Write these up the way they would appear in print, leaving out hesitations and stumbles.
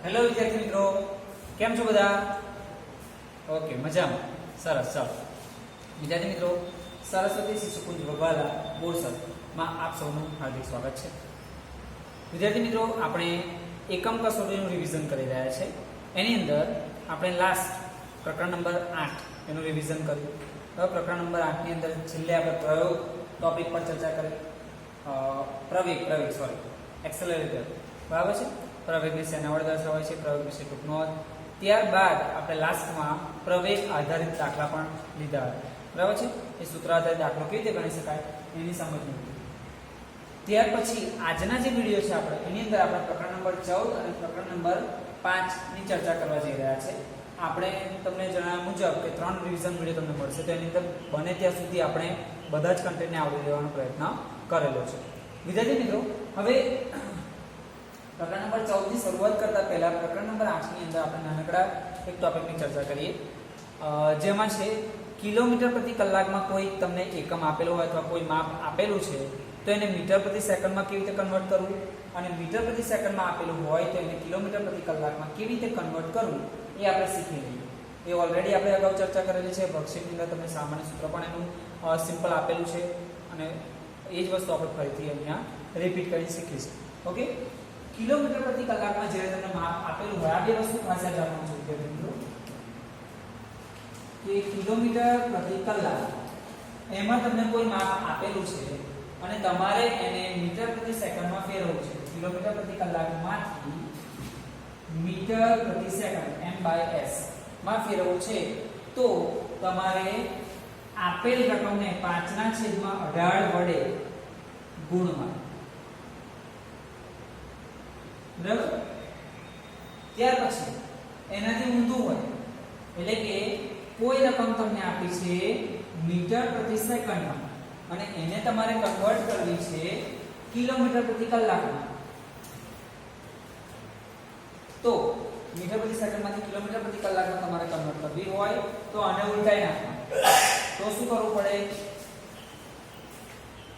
Hello વિદ્યાર્થી મિત્રો, કેમ છો બધા? ઓકે, મજામાં. સરસ. ચાલો વિદ્યાર્થી મિત્રો, સરસ્વતી શિશુકુંજ વગવાલા બોરસદમાં આપ સૌનું હાર્દિક સ્વાગત છે. વિદ્યાર્થી મિત્રો, આપણે એકમ કસોટીનું રિવિઝન કરી રહ્યા છે. એની અંદર આપણે લાસ્ટ પ્રકરણ નંબર 8 એનું રિવિઝન કર્યું. હવે પ્રકરણ નંબર 8 ની અંદર છેલ્લે આપણે પ્રયોગ ટોપિક પર ચર્ચા કરી. પ્રવેગ એક્સેલરેટર, બરાબર છે. પ્રવેગને શેના વડે દર્શાવાય છે, પ્રવેગ વિશે ટૂંક નોંધ. ત્યારબાદ આપણે લાસ્ટમાં પ્રવેગ આધારિત દાખલા પણ લીધા, બરાબર છે. એ સૂત્ર આધારિત દાખલો કેવી રીતે ગણી શકાય એની સમજ નથી. ત્યાર પછી આજના જે વિડીયો છે આપણે એની અંદર આપણે પ્રકરણ નંબર 14 અને પ્રકરણ નંબર 5 ની ચર્ચા કરવા જઈ રહ્યા છે. આપણે તમને જણાવ્યા મુજબ કે 3 રિવિઝન વિડીયો તમને મળશે, તો એની અંદર બને ત્યાં સુધી આપણે બધા જ કન્ટેન્ટને આવરી લેવાનો પ્રયત્ન કરેલો છે. વિદ્યાર્થી મિત્રો, હવે પ્રકરણ નંબર 14 ની શરૂઆત કરતા પહેલા પ્રકરણ નંબર 8 ની અંદર આપણે નાનકડા એક ટોપિકની ચર્ચા કરીએ, જેમાં છે કિલોમીટર પ્રતિ કલાકમાં કોઈ તમને એકમ આપેલો હોય અથવા કોઈ માપ આપેલું છે તો એને મીટર પ્રતિ સેકન્ડમાં કેવી રીતે કન્વર્ટ કરવું, અને મીટર પ્રતિ સેકન્ડમાં આપેલું હોય તો એને કિલોમીટર પ્રતિ કલાકમાં કેવી રીતે કન્વર્ટ કરવું એ આપણે શીખી લઈએ. એ ઓલરેડી આપણે અગાઉ ચર્ચા કરેલી છે. વર્કશીટની અંદર તમને સામાન્ય સૂત્ર પણ એનું સિમ્પલ આપેલું છે અને એ જ વસ્તુ આપણે ફરીથી અહીંયા રિપીટ કરી શીખીશું. ઓકે, કિલોમીટર પ્રતિ કલાકમાં જ્યારે તમને માપ આપેલું હોય, આ બે વસ્તુ ખાસ યાદ રાખવાનું છે મિત્રો, કે કિલોમીટર પ્રતિ કલાક એમાં તમને કોઈ માપ આપેલું છે અને તમારે એને મીટર પ્રતિ સેકન્ડમાં ફેરવવું છે. કિલોમીટર પ્રતિ કલાકમાંથી મીટર પ્રતિ સેકન્ડ m/s માં ફેરવવું છે, તો તમારે આપેલ રકમને 5/18 વડે ગુણવા, બરાબર. ત્યાર પછી એનાથી ઊંધું હોય એટલે કે કોઈ રકમ તમને આપી છે મીટર પ્રતિ સેકન્ડમાં અને એને તમારે કન્વર્ટ કરવી છે કિલોમીટર પ્રતિ કલાકમાં, તો મીટર પ્રતિ સેકન્ડમાંથી કિલોમીટર પ્રતિ કલાકમાં તમારે કન્વર્ટ કરવી હોય તો આને ઉલટાઈ નાખવાનું. તો શું કરવું પડે?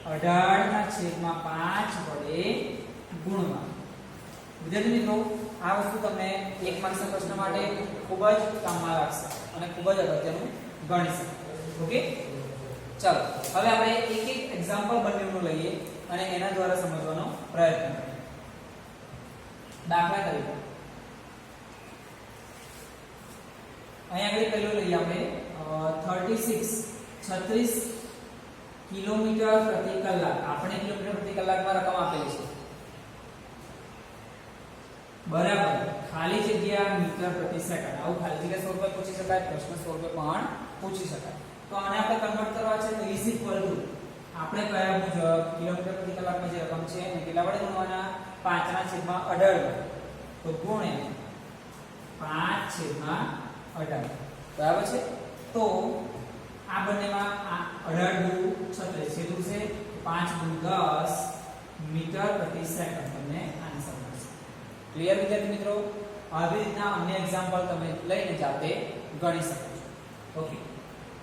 18/5 વડે ગુણવા. વિદ્યાર્થી મિત્રો, આ વસ્તુ તમને 1 માર્ક્સના પ્રશ્ન માટે ખૂબ જ કામમાં લાગશે અને ખૂબ જ અગત્યનું ગણીશ. ઓકે, ચાલો હવે આપણે એક એક્ઝામ્પલ બંનેનું લઈએ અને એના દ્વારા સમજવાનો પ્રયત્ન કરીએ. દાખલા તરીકે અહીંયા આગળ પહેલું લઈએ આપણે 36 કિલોમીટર પ્રતિ કલાક. આપણે કિલોમીટર પ્રતિ કલાકમાં રકમ આપેલી છે, બરાબર. ખાલી જગ્યા મીટર પ્રતિ સેકન્ડ. આવું ખાલી જગ્યા સ્વરૂપે પૂછી શકાય, પ્રશ્ન સ્વરૂપે પણ પૂછી શકાય. તો આને આપણે કન્વર્ટ કરવા છે તો ઇઝ ઇક્વલ ટુ આપણે કયા મુજબ કિલોમીટર પ્રતિ કલાકમાં જે રકમ છે એને કેટલા વડે ગુણવાના? 5/18 તો ગુણ્યા 5/18, બરાબર છે. તો આ બંનેમાં 18×36 કેટલું છે? 5×10 મીટર પ્રતિ સેકન્ડ તમને આન્સર મળશે. ક્લિયર વિદ્યાર્થી મિત્રો? આવી રીતના અન્ય એક્ઝામ્પલ તમે લઈને જાતે ગણી શકો છો. ઓકે,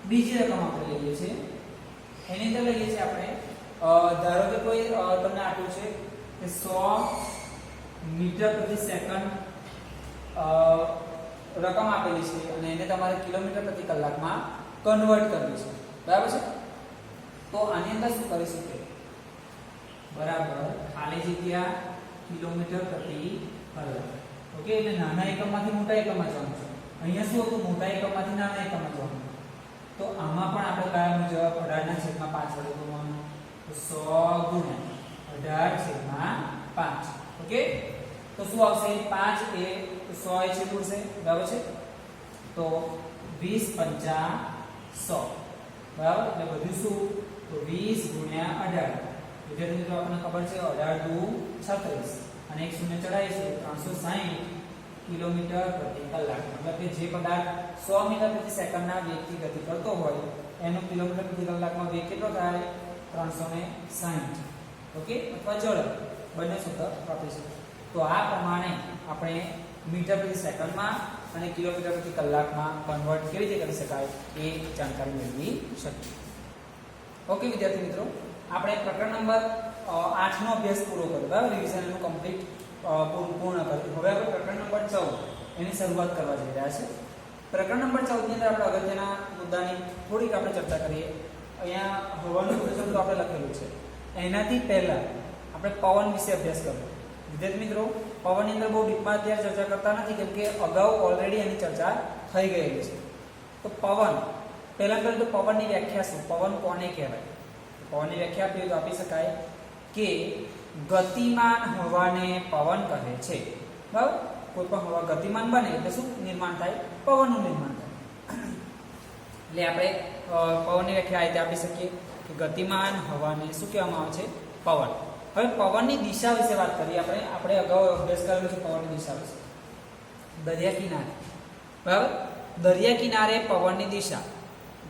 બીજી રકમ આપણે લઈએ છીએ. એની અંદર લઈએ છીએ આપણે ધારો કે કોઈ તમને આપ્યું છે કે 100 મીટર પ્રતિ સેકન્ડ રકમ આપેલી છે અને એને તમારે કિલોમીટર પ્રતિ કલાકમાં કન્વર્ટ કરવી છે, બરાબર છે. તો આની અંદર શું કરીશું કે બરાબર ખાલી જગ્યા કિલોમીટર પ્રતિ કલાક. ઓકે, એટલે નાના એકમમાંથી મોટા એકમમાં જવાનું છે. અહીંયા શું હતું? મોટા એકમમાંથી નાના એકમમાં જવાનું. તો આમાં પણ આપણે કયા મુજબ 18/5 વડે ગુણવાનું. તો 100 × 18/5. ઓકે, તો શું આવશે? 5 એ 100 એ છેદુડશે, બરાબર છે. તો 20×5 100, બરાબર. એટલે બધું શું? તો 20×18. વિદ્યાર્થી મિત્રો, આપણને ખબર છે 18×2 = 36 અને એક શૂન્ય ચડાવીશું 360 કિલોમીટર પ્રતિ કલાક. મતલબ કે જે પદાર્થ 100 મીટર પ્રતિ સેકન્ડના વેગથી ગતિ કરતો હોય એનો કિલોમીટર પ્રતિ કલાકમાં વેગ કેટલો થાય? 360. ઓકે, અથવા ઝડપ, બંને સૂત્ર વાપરીશું. તો આ પ્રમાણે આપણે મીટર પ્રતિ સેકન્ડમાં અને કિલોમીટર પ્રતિ કલાકમાં કન્વર્ટ કેવી રીતે કરી શકાય એ જાણકારી મેળવી શકીએ. ઓકે વિદ્યાર્થી મિત્રો, આપણે પ્રકરણ નંબર 8 નો અભ્યાસ પૂરો કર્યો, બરાબર. રિવિઝન નું કમ્પ્લીટ પૂર્ણ કર્યું. હવે આપણે પ્રકરણ નંબર 14 એની શરૂઆત કરવા જઈ રહ્યા છે. પ્રકરણ નંબર 14 ની અંદર આપણે અગત્યના મુદ્દાની થોડીક આપણે ચર્ચા કરીએ. અહીંયા હવાનું પ્રદૂષણ તો આપણે લખેલું છે, એનાથી પહેલા આપણે પવન વિશે અભ્યાસ કરવો. વિદ્યાર્થી મિત્રો, પવનની અંદર બહુ ડીપમાં અત્યારે ચર્ચા કરતા નથી, કેમ કે અગાઉ ઓલરેડી એની ચર્ચા થઈ ગયેલી છે. તો પવન, પહેલા તો પવનની વ્યાખ્યા શું, પવન કોને કહેવાય? પવનની વ્યાખ્યા આપીએ તો આપી શકાય કે ગતિમાન હવાને પવન કહે છે. બરાબર, કોઈ પણ હવા ગતિમાન બને એટલે શું નિર્માણ થાય? પવનનું નિર્માણ થાય. એટલે આપણે પવનની વ્યાખ્યા આ રીતે આપી શકીએ કે ગતિમાન હવાને શું કહેવામાં આવે છે? પવન. હવે પવનની દિશા વિશે વાત કરીએ. આપણે અગાઉ અભ્યાસ કરેલો છે પવનની દિશા વિશે. દરિયા કિનારે, બરાબર, દરિયા કિનારે પવનની દિશા.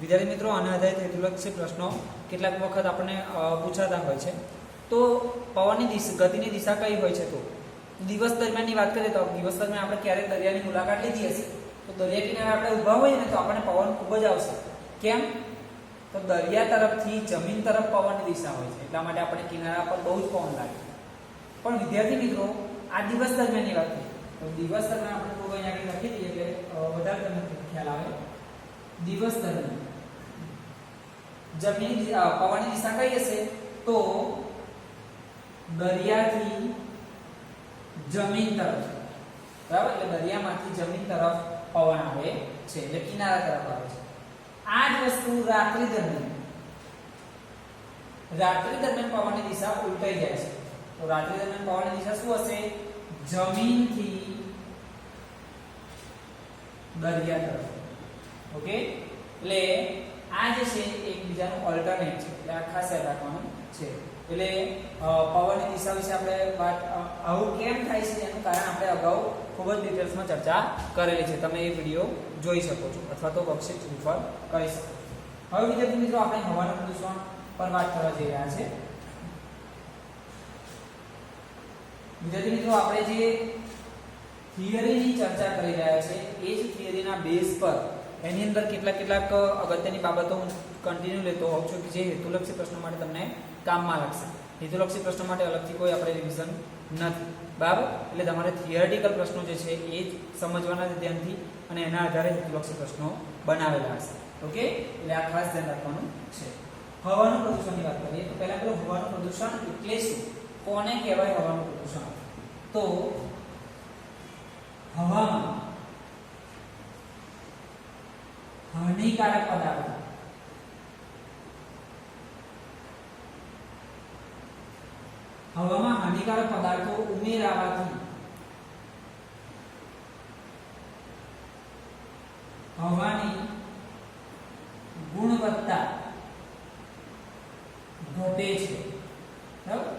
વિદ્યાર્થી મિત્રો, આના આધારિત હેતુલક્ષી પ્રશ્નો કેટલાક વખત આપણને પૂછાતા હોય છે. તો પવનની દિશા, ગતિની દિશા કઈ હોય છે? તો દિવસ દરમિયાનની વાત કરીએ તો દિવસ દરમિયાન આપણે ક્યારેક દરિયાની મુલાકાત લીધી હશે, તો દરિયા કિનારે આપણે ઊભા હોઈએ ને તો આપણને પવન ખૂબ જ આવશે. કેમ? તો દરિયા તરફથી જમીન તરફ પવનની દિશા હોય છે, એટલા માટે આપણે કિનારા પર બહુ જ પવન લાગે. પણ વિદ્યાર્થી મિત્રો, આ દિવસ દરમિયાનની વાત કરીએ તો દિવસ દરમિયાન આપણે થોડું અહીંયા આગળ લખી દઈએ એટલે વધારે તમને ખ્યાલ આવે. દિવસ દરમિયાન પવનની દિશા કઈ હશે? તો દરિયાથી જમીન તરફ, બરાબર, એટલે દરિયામાંથી જમીન તરફ પવન આવે છે, એટલે કિનારા તરફ આવે છે. આ જ વસ્તુ રાત્રિ દરમિયાન પવનની દિશા ઉલટાઈ જાય છે. તો રાત્રિ દરમિયાન પવનની દિશા શું હશે? જમીનથી દરિયા તરફ. ઓકે, એટલે આ જે છે એકબીજાનું ઓલ્ટરનેટ છે, એટલે આ ખાસ યાદ રાખવાનું છે. એટલે પવનની દિશા વિશે આપણે વાત, આવું કેમ થાય છે એનું કારણ આપણે અગાઉ ખૂબ જ ડિટેલ્સમાં ચર્ચા કરેલી છે. તમે એ વિડીયો જોઈ શકો છો અથવા તો વર્કશીટ રિફર કરી શકો. હવે વિદ્યાર્થી મિત્રો, આપણે હવાના પ્રદૂષણ પર વાત કરવા જઈ રહ્યા છે. વિદ્યાર્થી મિત્રો, આપણે જે થિયરીની ચર્ચા કરી રહ્યા છે એ જ થિયરીના બેઝ પર એની અંદર કેટલાક અગત્યની બાબતો હું કન્ટિન્યુ લેતો હોઉં છું કે જે હેતુલક્ષી પ્રશ્નો માટે તમને કામમાં લાગશે. હેતુલક્ષી પ્રશ્નો માટે અલગથી કોઈ આપણે રિવિઝન નથી, બરાબર. એટલે તમારે થિયરિટિકલ પ્રશ્નો જે છે એ જ સમજવાના છે ધ્યાનથી, અને એના આધારે હેતુલક્ષી પ્રશ્નો બનાવેલા હશે. ઓકે, એટલે આ ખાસ ધ્યાન રાખવાનું છે. હવાનું પ્રદૂષણની વાત કરીએ તો પહેલા પેલું હવાનું પ્રદૂષણ એટલે શું, કોને કહેવાય હવાનું પ્રદૂષણ? તો હવામાં હાનિકારક પદાર્થો, હવામાં હાનિકારક પદાર્થો ઉમેરાવાથી હવાની ગુણવત્તા ઘટે છે. બરાબર,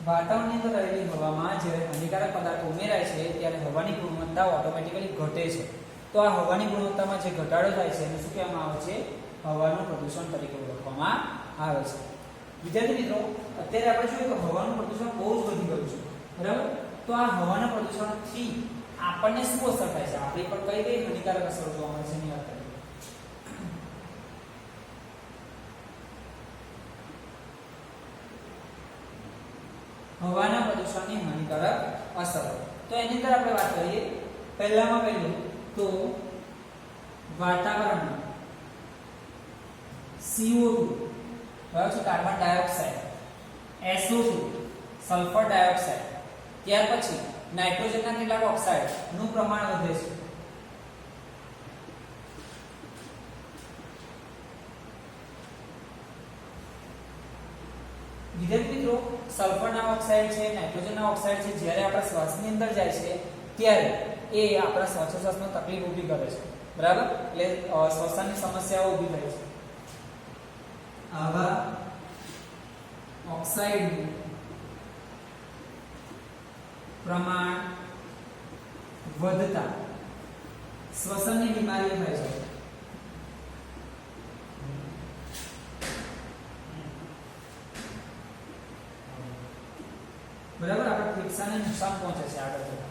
વાતાવરણની અંદર રહેલી હવામાં જ્યારે હાનિકારક પદાર્થો ઉમેરાય છે ત્યારે હવાની ગુણવત્તા ઓટોમેટિકલી ઘટે છે. તો આ હવાની ગુણવત્તામાં જે ઘટાડો થાય છે એને શું કહેવામાં આવે છે? હવાનું પ્રદૂષણ તરીકે ઓળખવામાં આવે છે. વિદ્યાર્થી મિત્રો, અત્યારે આપણે જોઈએ તો હવાનું પ્રદૂષણ બહુ જ વધી ગયું છે, બરાબર. તો આ હવાના પ્રદૂષણથી આપણને શું અસર થાય છે? આપણી પર કઈ કઈ હાનિકારક અસરો જોવા મળે છે એની વાત કરીએ. હવાના પ્રદૂષણની હાનિકારક અસરો, તો એની અંદર આપણે વાત કરીએ. પહેલામાં પહેલું તો વાતાવરણમાં CO2, બરાબર છે, carbon dioxide, SO2, sulphur dioxide, ત્યાર પછી નાઇટ્રોજનના કેટલાક ઓક્સાઇડ નું પ્રમાણ વધે છે. વિદ્યાર્થી મિત્રો, સલ્ફરના ઓક્સાઇડ છે, નાઇટ્રોજનના ઓક્સાઇડ છે, જ્યારે આપણા શ્વાસની અંદર જાય છે ત્યારે એ આપણા શ્વાસોચ્છ્વાસમાં તકલીફ ઊભી કરે છે, બરાબર. એટલે શ્વસનની સમસ્યાઓ ઊભી થાય છે. આવા ઓક્સાઇડનું પ્રમાણ વધતા શ્વસનની બીમારીઓ થાય છે. બરાબર, આપણે ફેફસાને નુકસાન પહોંચે છે આગળ જતા.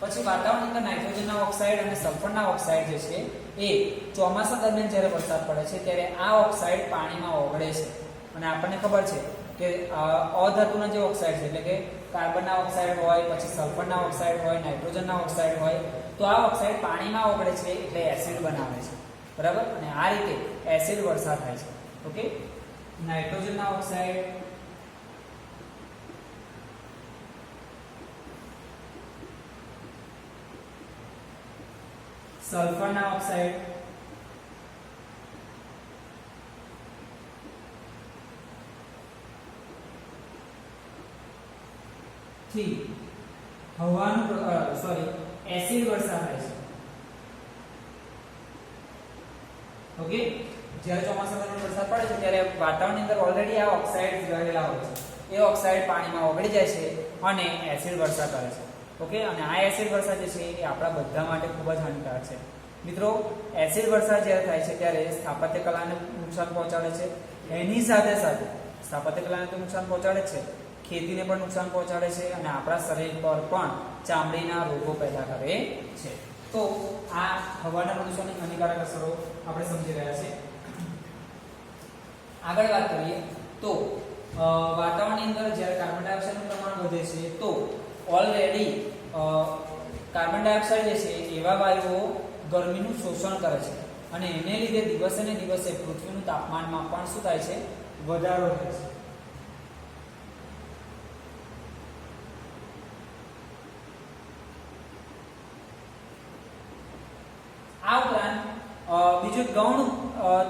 પછી વાતાવરણની અંદર નાઇટ્રોજનના ઓક્સાઇડ અને સલ્ફરના ઓક્સાઇડ જે છે એ ચોમાસા દરમિયાન જ્યારે વરસાદ પડે છે ત્યારે આ ઓક્સાઇડ પાણીમાં ઓગળે છે, અને આપણને ખબર છે કે અધાતુના જે ઓક્સાઇડ છે એટલે કે કાર્બનના ઓક્સાઇડ હોય, પછી સલ્ફરના ઓક્સાઇડ હોય, નાઇટ્રોજનના ઓક્સાઇડ હોય, તો આ ઓક્સાઇડ પાણીમાં ઓગળે છે એટલે એસિડ બનાવે છે, બરાબર. અને આ રીતે એસિડ વર્ષા થાય છે. ઓકે, નાઇટ્રોજનના ઓક્સાઇડ, સલ્ફરના ઓક્સાઇડ, થી હવાનું એસિડ વર્ષા થાય છે. ઓકે, જ્યારે ચોમાસા દરમિયાન વરસાદ પડે છે ત્યારે વાતાવરણની અંદર ઓલરેડી આ ઓક્સાઇડ રહેલા હોય છે. એ ઓક્સાઇડ પાણીમાં ઓગળી જાય છે અને એસિડ વર્ષા કરે છે. ઓકે, અને આ એસિડ વર્ષા જે છે એ આપણા બધા માટે ખૂબ જ હાનિકારક છે. મિત્રો, એસિડ વર્ષા જ્યારે થાય છે ત્યારે સ્થાપત્ય કલાને નુકસાન પહોંચાડે છે. એની સાથે સાથે સ્થાપત્ય કલાને તો નુકસાન પહોંચાડે છે, ખેતીને પણ નુકસાન પહોંચાડે છે અને આપણા શરીર પર પણ ચામડીના રોગો પેદા કરે છે. તો આ હવાના પ્રદૂષણની હાનિકારક અસરો આપણે સમજી રહ્યા છીએ. આગળ વાત કરીએ તો વાતાવરણની અંદર જ્યારે કાર્બન ડાયોક્સાઇડનું પ્રમાણ વધે છે તો ઓલરેડી કાર્બન ડાયોક્સાઇડ જે છે એવા વાયુઓ ગરમીનું શોષણ કરે છે અને એને લીધે દિવસે ને દિવસે પૃથ્વીનું તાપમાનમાં પણ શું થાય છે? વધારો થાય છે. આ ઉપરાંત બીજું ગૌણ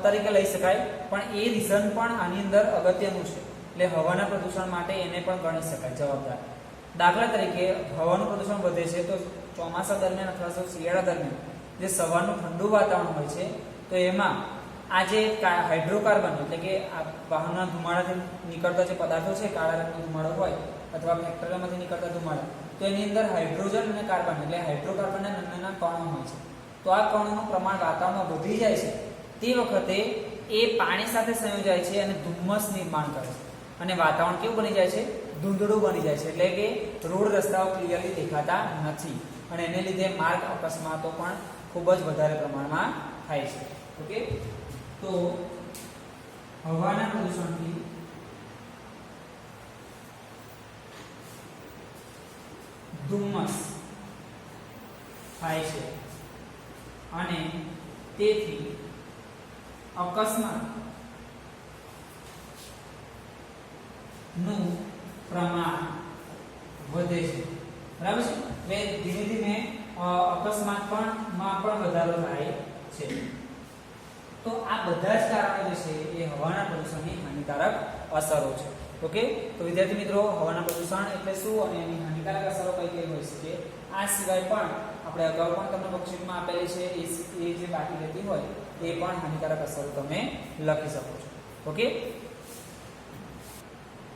તરીકે લઈ શકાય, પણ એ રીઝન પણ આની અંદર અગત્યનું છે, એટલે હવાના પ્રદૂષણ માટે એને પણ ગણી શકાય જવાબદાર. દાખલા તરીકે હવાનું પ્રદૂષણ વધે છે તો ચોમાસા દરમિયાન અથવા તો શિયાળા દરમિયાન જે સવારનું ઠંડુ વાતાવરણ હોય છે તો એમાં આ જે હાઇડ્રોકાર્બન એટલે કે આ વાહનના ધુમાડાથી નીકળતા જે પદાર્થો છે, કાળા રંગનો ધુમાડો હોય અથવા ફેક્ટરીમાંથી નીકળતા ધુમાડા, તો એની અંદર હાઇડ્રોજન અને કાર્બન એટલે હાઇડ્રોકાર્બનના નાના કણો હોય છે. તો આ કણોનું પ્રમાણ વાતાવરણમાં વધી જાય છે તે વખતે એ પાણી સાથે સંયોજાય છે અને ધુમ્મસ નિર્માણ કરે છે અને વાતાવરણ કેવું બની જાય છે? ધૂંધળું બની જાય છે. એટલે કે રોડ રસ્તાઓ ક્લિયરલી દેખાતા નથી અને એને લીધે માર્ગ અકસ્માતો પણ ખૂબ જ વધારે પ્રમાણમાં થાય છે. ઓકે, તો હવાના પ્રદૂષણથી ધુમ્મસ થાય છે અને તેથી અકસ્માત નું પ્રમાણ વધે છે. બરાબર છે? એટલે ધીમે ધીમે અકસ્માત માં પણ વધારો થાય છે. તો આ બધા જ કારણો જે છે એ હવાના પ્રદૂષણની હાનિકારક અસરો છે. ઓકે, તો વિદ્યાર્થી મિત્રો, હવાના પ્રદૂષણ એટલે શું અને એની હાનિકારક અસરો કઈ કઈ હોઈ શકે, આ સિવાય પણ આપણે અગાઉ પણ તમને વર્કશીટમાં આપેલી છે એ જે બાકી રહેતી હોય એ પણ હાનિકારક અસરો તમે લખી શકો છો. ઓકે,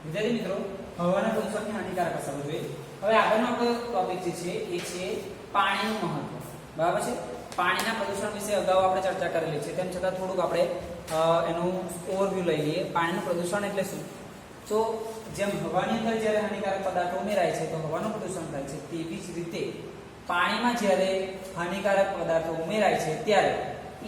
વિદ્યાર્થી મિત્રો, હવાના પ્રદૂષણની હાનિકારક અસરો જોઈએ. હવે આગળનો આપણો ટોપિક જે છે એ છે પાણીનું મહત્વ. બરાબર છે? પાણીના પ્રદૂષણ વિશે અગાઉ આપણે ચર્ચા કરેલી છે, તેમ છતાં થોડુંક આપણે એનું ઓવરવ્યૂ લઈ લઈએ. પાણીનું પ્રદૂષણ એટલે શું? તો જેમ હવાની અંદર જ્યારે હાનિકારક પદાર્થો ઉમેરાય છે તો હવાનું પ્રદૂષણ થાય છે, તેવી જ રીતે પાણીમાં જ્યારે હાનિકારક પદાર્થો ઉમેરાય છે ત્યારે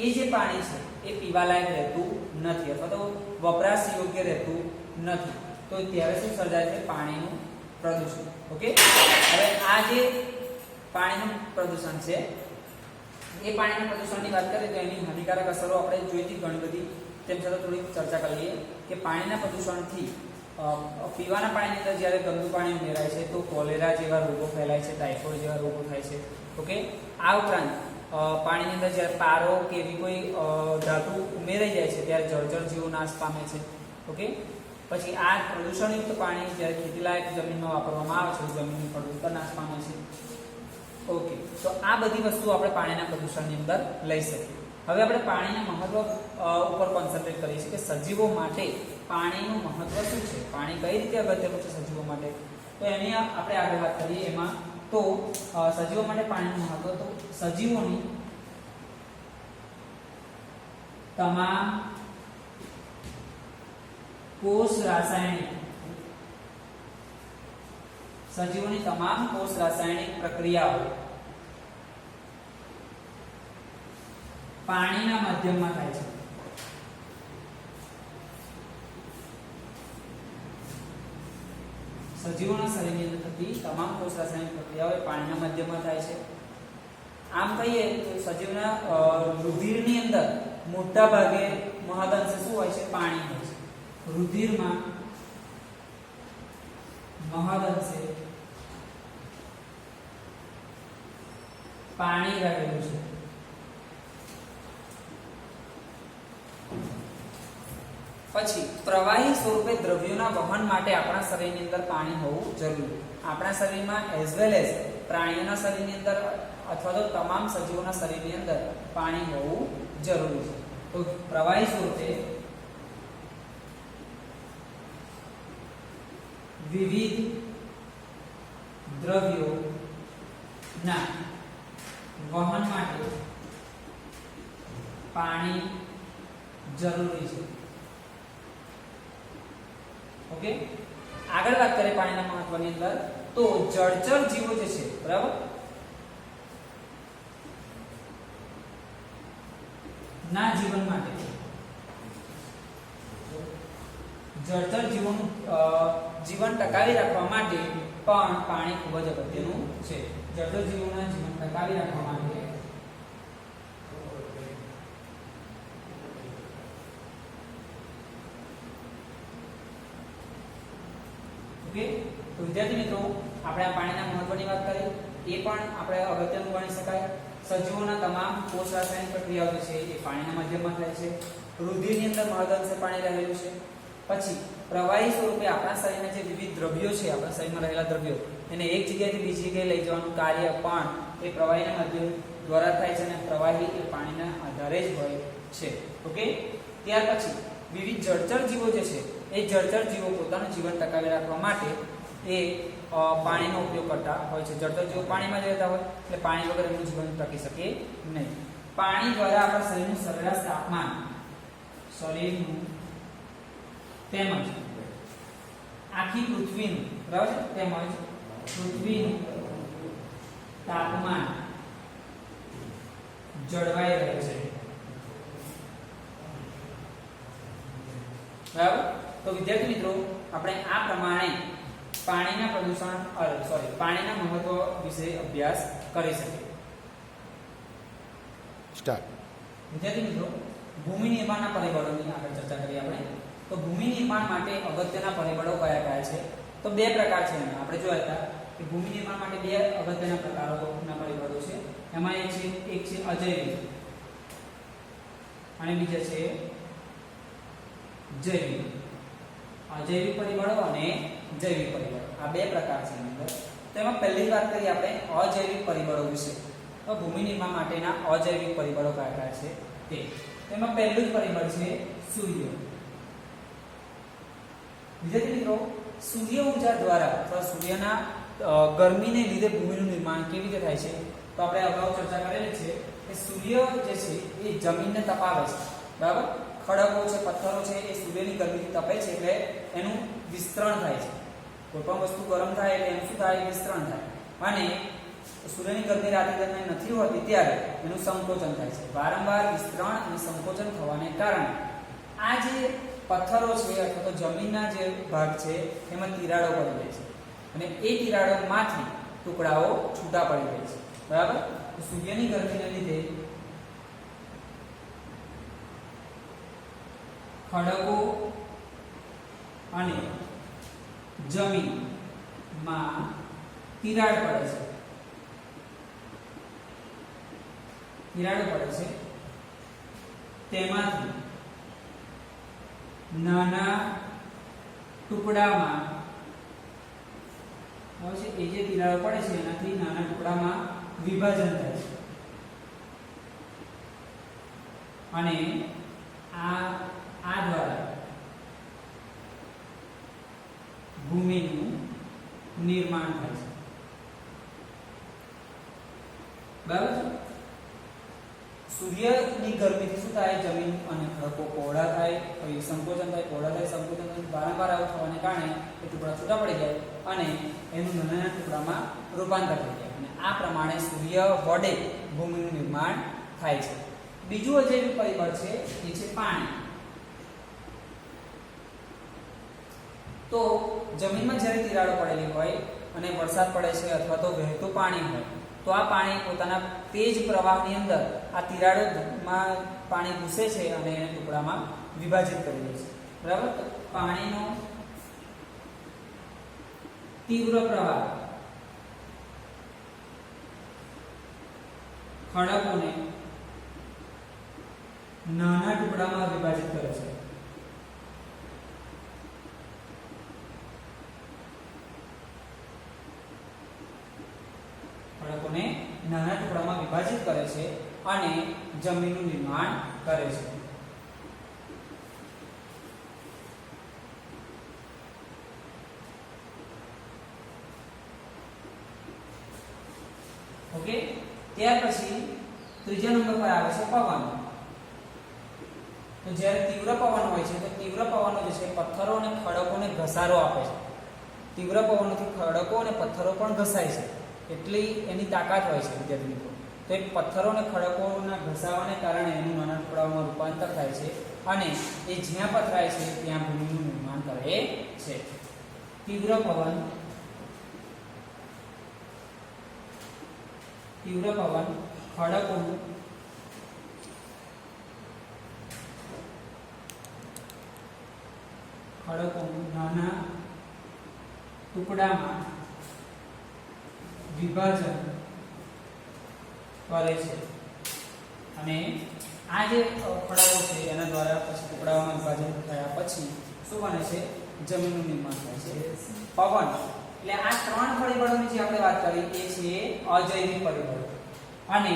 એ જે પાણી છે એ પીવાલાયક રહેતું નથી અથવા તો વપરાશ યોગ્ય રહેતું નથી. તો ત્યારે શું સર્જાય છે? પાણીનું પ્રદૂષણ. ઓકે, હવે આ જે પાણીનું પ્રદૂષણ છે એ પાણીના પ્રદૂષણની વાત કરીએ તો એની હાનિકારક અસરો આપણે જોઈતી ઘણી બધી, તેમ છતાં થોડી ચર્ચા કરી લઈએ કે પાણીના પ્રદૂષણથી પીવાના પાણીની અંદર જ્યારે ગંદુ પાણી ઉમેરાય છે તો કોલેરા જેવા રોગો ફેલાય છે, ટાઇફોઇડ જેવા રોગો થાય છે. ઓકે, આ ઉપરાંત પાણીની અંદર જ્યારે પારો કે એવી કોઈ ધાતુ ઉમેરાઈ જાય છે ત્યારે જળચર જીવો નાશ પામે છે. ઓકે, પછી આ પ્રદૂષણયુક્ત પાણી જ્યારે ખેતીલાયક જમીનમાં વાપરવામાં આવે છે જમીનની ફળદ્રુપતા નાશ પામે છે. ઓકે, તો આ બધી વસ્તુ આપણે પાણીના પ્રદૂષણની અંદર લઈ શકીએ. હવે આપણે પાણીના મહત્વ ઉપર કોન્સન્ટ્રેટ કરીએ છીએ કે સજીવો માટે પાણીનું મહત્વ શું છે, પાણી કઈ રીતે અગત્યનું છે સજીવો માટે. તો એની આપણે આગળ વાત કરીએ. એમાં તો સજીવો માટે પાણીનું મહત્વ, તો સજીવોની તમામ કોષ રાસાયણિક પ્રક્રિયાઓ પાણીના માધ્યમમાં થાય છે. સજીવોના શરીરની અંદર થતી તમામ કોષ રાસાયણિક પ્રક્રિયાઓ એ પાણીના માધ્યમમાં થાય છે. આમ કહીએ તો સજીવના રુધિરની અંદર મોટા ભાગે મહદઅંશે શું હોય છે? પાણી હોય છે. રુધિરમાં મહદઅંશે પાણી રહેલું છે. પછી પ્રવાહી સ્વરૂપે દ્રવ્યોના વહન માટે આપણા શરીરની અંદર પાણી હોવું જરૂરી. આપણા શરીરમાં એઝ વેલ એઝ પ્રાણીઓના શરીરની અંદર અથવા તો તમામ સજીવોના શરીરની અંદર પાણી હોવું જરૂરી છે. તો પ્રવાહી સ્વરૂપે વિવિધ દ્રવ્યોના વહન માટે પાણી જરૂરી છે. ઓકે, આગળ વાત કરીએ પાણીના મહત્વની અંદર તો જળચર જીવો જે છે, બરાબર, ના જીવન માટે જળચર જીવોનું જીવન ટકાવી રાખવા માટે પણ પાણી ખૂબ જ અગત્યનું છે. જળચર જીવોના જીવન ટકાવી રાખવા માટે ઓકે, તો વિદ્યાર્થી મિત્રો આપણે આ પાણીના મહત્વની વાત કરી, એ પણ આપણે અગત્યનું ગણી શકાય. સજીવોના તમામ કોષ રાસાયણિક પ્રક્રિયાઓ જે છે એ પાણીના માધ્યમમાં થાય છે. રુધિરની અંદર મહદઅંશે પાણી રહેલું છે. પછી પ્રવાહી સ્વરૂપે આપણા શરીરના જે વિવિધ દ્રવ્યો છે, આપણા શરીરમાં રહેલા દ્રવ્યો, એને એક જગ્યાએથી બીજી જગ્યાએ લઈ જવાનું કાર્ય પણ એ પ્રવાહીના માધ્યમ દ્વારા થાય છે. અને પ્રવાહી એ પાણીના આધારે જ હોય છે. ઓકે, ત્યાર પછી વિવિધ જળચર જીવો જે છે એ જળચર જીવો પોતાનું જીવન ટકાવી રાખવા માટે એ પાણીનો ઉપયોગ કરતા હોય છે. જળચર જીવો પાણીમાં જ રહેતા હોય એટલે પાણી વગર એમનું જીવન ટકી શકે નહીં. પાણી દ્વારા આપણા શરીરનું સરેરાશ તાપમાન, શરીરનું તેમજ આખી પૃથ્વીનું, બરાબર છે, તેમજ પૃથ્વીનું તાપમાન જળવાઈ રહે છે. બરાબર, તો વિદ્યાર્થી મિત્રો આપણે આ પ્રમાણે પાણીના પાણીના મહત્વ વિશે અભ્યાસ કરી શકીએ. સ્ટાર્ટ. વિદ્યાર્થી મિત્રો ભૂમિ નિર્માણના પરિબળોની આગળ ચર્ચા કરીએ આપણે. તો ભૂમિ નિર્માણ માટે અગત્યના પરિબળો કયા કયા છે? તો બે પ્રકાર છે. આપણે જોયા હતા કે ભૂમિ નિર્માણ માટે બે અગત્યના પ્રકારોના પરિબળો છે. એમાં એક છે અજૈવિક અને બીજા છે જૈવિક. અજૈવિક પરિબળો અને જૈવિક પરિબળો, આ બે પ્રકાર છે એની અંદર. તેમાં પહેલી વાત કરીએ આપણે અજૈવિક પરિબળો વિશે. તો ભૂમિ નિર્માણ માટેના અજૈવિક પરિબળો કયા કયા છે તે. તેમાં પહેલું જ પરિબળ છે સૂર્ય. વિદ્યાર્થી મિત્રો સૂર્ય ઊર્જા દ્વારા અથવા સૂર્યના ગરમીને લીધે ભૂમિનું નિર્માણ કેવી રીતે થાય છે? તો આપણે અગાઉ ચર્ચા કરેલી છે કે સૂર્ય જે છે એ જમીનને તપાવે છે, બરાબર. ખડકો છે, પથ્થરો છે, એ સૂર્યની ગરમીથી તપે છે એટલે એનું વિસ્તરણ થાય છે. કોઈ પણ વસ્તુ ગરમ થાય એટલે એનું શું થાય? વિસ્તરણ થાય. અને સૂર્યની ગરમી રાત્રિ દરમિયાન નથી હોતી ત્યારે એનું સંકોચન થાય છે. વારંવાર વિસ્તરણ અને સંકોચન થવાને કારણે આ જે પથ્થરો છે અથવા તો જમીનના જે ભાગ છે એમાં તિરાડો પડી જાય છે અને એ તિરાડોમાંથી ટુકડાઓ છૂટા પડી જાય છે, બરાબર. તો સૂર્યની ગરમીને લીધે ખડકો અને જમીનમાં તિરાડ પડે છે. તિરાડો પડે છે, તેમાંથી નાના ટુકડામાં એ જે તિરાડો પડે છે એનાથી નાના ટુકડામાં વિભાજન થાય છે અને આ દ્વારા ભૂમિનું નિર્માણ થાય છે, બરાબર છે. સૂર્યની ગરમીથી શું થાય? જમીન અને ખડકો પહોળા થાય, સંકોચન થાય, પહોળા થાય, સંકોચન થાય. વારંવાર આવું થવાને કારણે એ ટુકડા છૂટા પડી જાય અને એનું નાના ટુકડામાં રૂપાંતર થઈ જાય અને આ પ્રમાણે સૂર્ય વડે ભૂમિનું નિર્માણ થાય છે. બીજું અજૈવિક પરિબળ છે એ છે પાણી. તો જમીનમાં જ્યારે તિરાડો પડેલી હોય અને વરસાદ પડે છે અથવા તો વહેતું પાણી હોય તો આ પાણી પોતાના તેજ પ્રવાહની અંદર આ તિરાડોમાં પાણી ઘૂસે છે અને એને ટુકડામાં વિભાજિત કરી દે છે, બરાબર. તો પાણીનો તીવ્ર પ્રવાહ ખડકોને નાના ટુકડામાં વિભાજિત કરે છે. ખડકોને નાના ટુકડામાં વિભાજિત કરે છે અને જમીનનું નિર્માણ કરે છે. ઓકે. ત્યાર પછી ત્રીજા નંબર પર આવે છે પવન. તો જ્યારે તીવ્ર પવન હોય છે તો તીવ્ર પવનો જે છે પથ્થરો અને ખડકોને ઘસારો આપે છે. તીવ્ર પવનોથી ખડકો અને પથ્થરો પણ ઘસાય છે, એટલી એની તાકાત હોય છે વિદ્યાર્થી મિત્રો. તો એ પથ્થરો અને ખડકોના ઘસાવાને કારણે એનું નાના ટુકડાઓમાં રૂપાંતર થાય છે અને એ જ્યાં પથરાય છે ત્યાં ભૂમિનું નિર્માણ કરે છે. તીવ્ર પવન ખડકોનું નાના ટુકડામાં વિભાજન કરે છે અને આ જે ખડકો છે એના દ્વારા પછી ટુકડાઓમાં વિભાજન થયા પછી શું બને છે? જમીનનું નિર્માણ થાય છે. પવન એટલે આ ત્રણ પરિબળોની જે આપણે વાત કરી એ છે અજૈવિક પરિબળ અને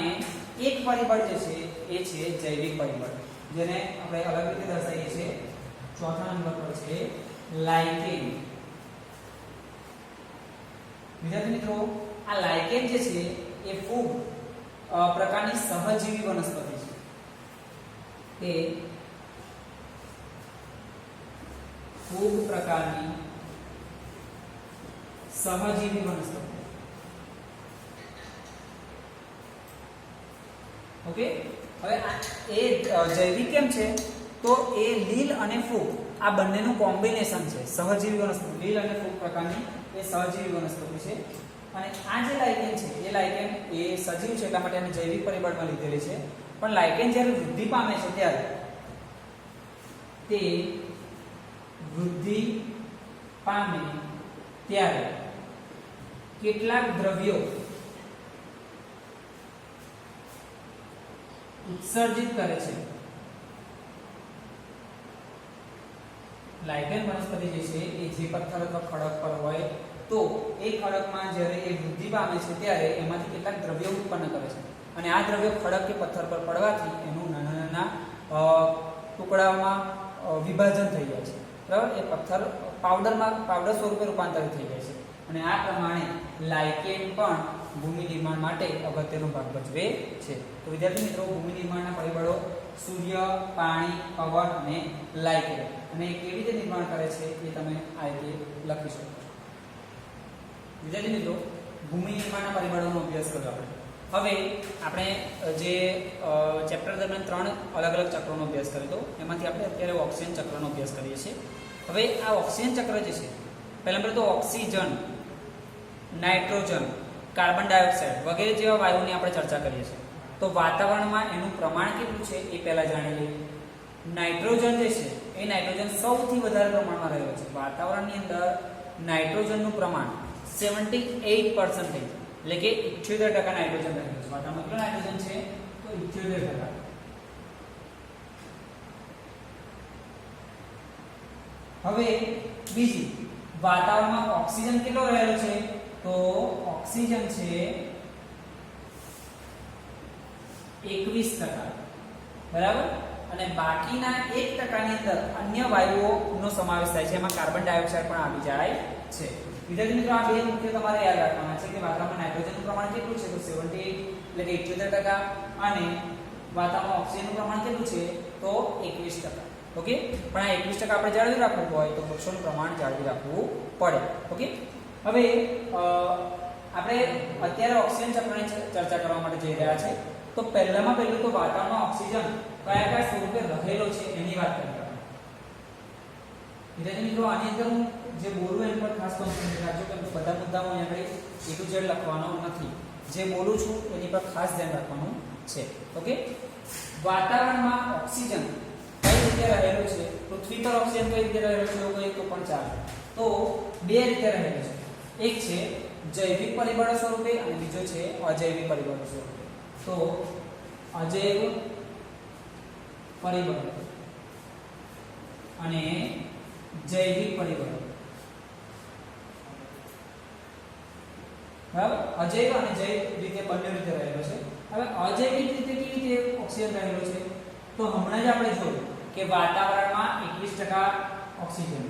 એક પરિબળ જે છે એ છે જૈવિક પરિબળ, જેને આપણે અલગ રીતે દર્શાવીએ છીએ. ચોથા નંબર પર છે લાઇકેન. વિદ્યાર્થી મિત્રો, આ લાઇકેન જે છે એ ફૂગ પ્રકારની સહજીવી વનસ્પતિ છે. તે ફૂગ પ્રકારની સહજીવી વનસ્પતિ. ઓકે. હવે એ જૈવિક કેમ છે? તો એ લીલ અને ફૂગ આ બંનેનું કોમ્બિનેશન છે. સહજીવી વનસ્પતિ, લીલ અને ફૂગ પ્રકારની એ સહજીવી વનસ્પતિ છે. અને આ જે લાઇકેન છે એ લાઇકેન એ સજીવ છે એટલા માટે એને જૈવિક પરિબળમાં લીધેલી છે. પણ લાઇકેન જ્યારે વૃદ્ધિ પામે છે ત્યારે તે વૃદ્ધિ પામે ત્યારે કેટલાક દ્રવ્યો ઉત્સર્જિત કરે છે. લાઇકેન વનસ્પતિ જે છે એ જે પથ્થર અથવા ખડક પર હોય તો એ ખડકમાં જ્યારે એ વૃદ્ધિ પામે છે ત્યારે એમાંથી કેટલાક દ્રવ્યો ઉત્પન્ન કરે છે અને આ દ્રવ્યો ખડક કે પથ્થર પર પડવાથી એનું નાના નાના ટુકડાઓમાં વિભાજન થઈ જાય છે, બરાબર. એ પથ્થર પાવડર સ્વરૂપે રૂપાંતરિત થઈ જાય છે અને આ પ્રમાણે લાઇકેન પણ ભૂમિ નિર્માણ માટે અગત્યનો ભાગ ભજવે છે. તો વિદ્યાર્થી મિત્રો, ભૂમિ નિર્માણના પરિબળો સૂર્ય, પાણી, પવન અને લાઇકેન, અને કેવી રીતે નિર્માણ કરે છે એ તમે આ રીતે લખી શકો. વિદ્યાર્થી મિત્રો, ભૂમિ નિર્માણના પરિબળોનો અભ્યાસ કર્યો આપણે. હવે આપણે જે ચેપ્ટર દરમિયાન 3 અલગ અલગ ચક્રોનો અભ્યાસ કર્યો હતો એમાંથી આપણે અત્યારે ઓક્સિજન ચક્રનો અભ્યાસ કરીએ છીએ. હવે આ ઓક્સિજન ચક્ર જે છે, પહેલાં તો ઓક્સિજન, નાઇટ્રોજન, કાર્બન ડાયોક્સાઇડ વગેરે જેવા વાયુઓની આપણે ચર્ચા કરીએ છીએ. તો વાતાવરણમાં એનું પ્રમાણ કેટલું છે એ પહેલા જાણી લઈએ. નાઇટ્રોજન જે છે એ નાઇટ્રોજન સૌથી વધારે પ્રમાણમાં રહેલો છે. વાતાવરણની અંદર નાઇટ્રોજનનું પ્રમાણ 78% એટલે કે 78% નાઇટ્રોજન રહેલું છે. વાતાવરણમાં કેટલું નાઇટ્રોજન છે? તો 78%. હવે બીજી, વાતાવરણમાં ઓક્સિજન કેટલો રહેલો છે? તો ઓક્સિજન છે 21%, બરાબર. અને બાકીના 1%ની અંદર અન્ય વાયુઓનો સમાવેશ થાય છે. એમાં કાર્બન ડાયોક્સાઇડ પણ આવી જાય છે. વિદ્યાર્થી મિત્રો, આ બે મુખ્ય તમારે યાદ રાખવાના છે કે વાતાવરણમાં નાઇટ્રોજનનું પ્રમાણ કેટલું છે? તો 78 એટલે કે 78% અને વાતાવરણમાં ઓક્સિજનનું પ્રમાણ કેટલું છે? તો 21%. ઓકે. પણ આ 21% આપણે જાળવી રાખવું હોય તો વૃક્ષોનું પ્રમાણ જાળવી રાખવું પડે. ઓકે. હવે આપણે અત્યારે ઓક્સિજન ચક્રની ચર્ચા કરવા માટે જઈ રહ્યા છે. તો પહેલું તો વાતાવરણમાં ઓક્સિજન કયા કયા સ્વરૂપે રહેલો છે એની વાત કરીએ. વિદ્યાર્થી મિત્રો આની અંદર હું જે બોલું એના પર ખાસ કોન્સન્ટ્રેટ રાખજો કે બધા મુદ્દાઓ અહીંયા આગળ A to Z લખવાનો નથી. જે બોલું છું એની પર ખાસ ધ્યાન રાખવાનું છે. ઓકે, વાતાવરણમાં ઓક્સિજન કઈ રીતે રહેલો છે, પૃથ્વી પર ઓક્સિજન કઈ રીતે રહેલો છે એવું કહીએ તો પણ ચાલે. તો બે રીતે રહેલો છે. એક છે જૈવિક પરિબળો સ્વરૂપે અને બીજો છે અજૈવિક પરિબળો સ્વરૂપે. તો અજૈવ પરિબળો અને જૈવિક પરિબળો. બરાબર, અજૈવ અને જૈવ રીતે બંને રીતે રહેલો છે. હવે અજૈવિક રીતે કેવી રીતે ઓક્સિજન રહેલો છે તો હમણાં જ આપણે જોયું કે વાતાવરણમાં 21% ઓક્સિજન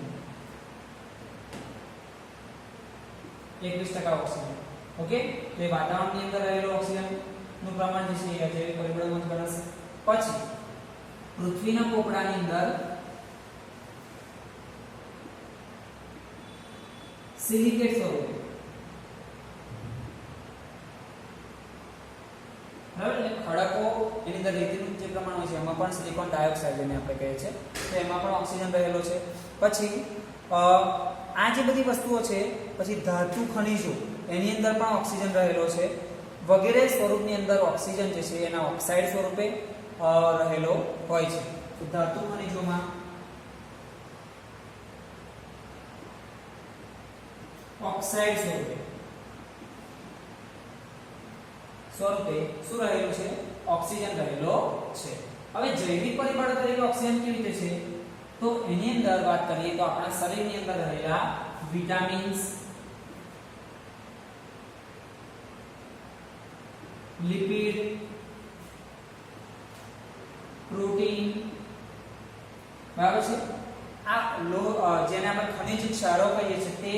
21% ઓક્સિજન. ઓકે, તો એ વાતાવરણની અંદર રહેલો ઓક્સિજન નું પ્રમાણ જે છે એ અજૈવિક પરિબળોમાં ગણાશે. પછી પૃથ્વીના પોપડાની અંદર સિલિકેટ સ્વરૂપે, બરાબર, એટલે ખડકો એની અંદર રેતીનું જે પ્રમાણ હોય છે એમાં પણ સિલિકોન ડાયોક્સાઇડ જેને આપણે કહીએ છીએ તો એમાં પણ ઓક્સિજન રહેલો છે. પછી આ જે બધી વસ્તુઓ છે, પછી ધાતુ ખનિજો એની અંદર પણ ઓક્સિજન રહેલો છે. વગેરે સ્વરૂપની અંદર ઓક્સિજન જે છે એના ઓક્સાઇડ સ્વરૂપે રહેલો હોય છે. તો ધાતુ ખનિજોમાં ઓક્સાઇડ સ્વરૂપે શું રહેલું છે? ઓક્સિજન રહેલો છે. હવે જૈવિક પરિબળો તરીકે ઓક્સિજન કેવી રીતે છે તો એની અંદર વાત કરીએ તો આપણા શરીરની અંદર રહેલા વિટામિન્સ, લિપિડ, પ્રોટીન, બરાબર છે, આ જેને આપણે ખનિજ ક્ષારો કહીએ છીએ તે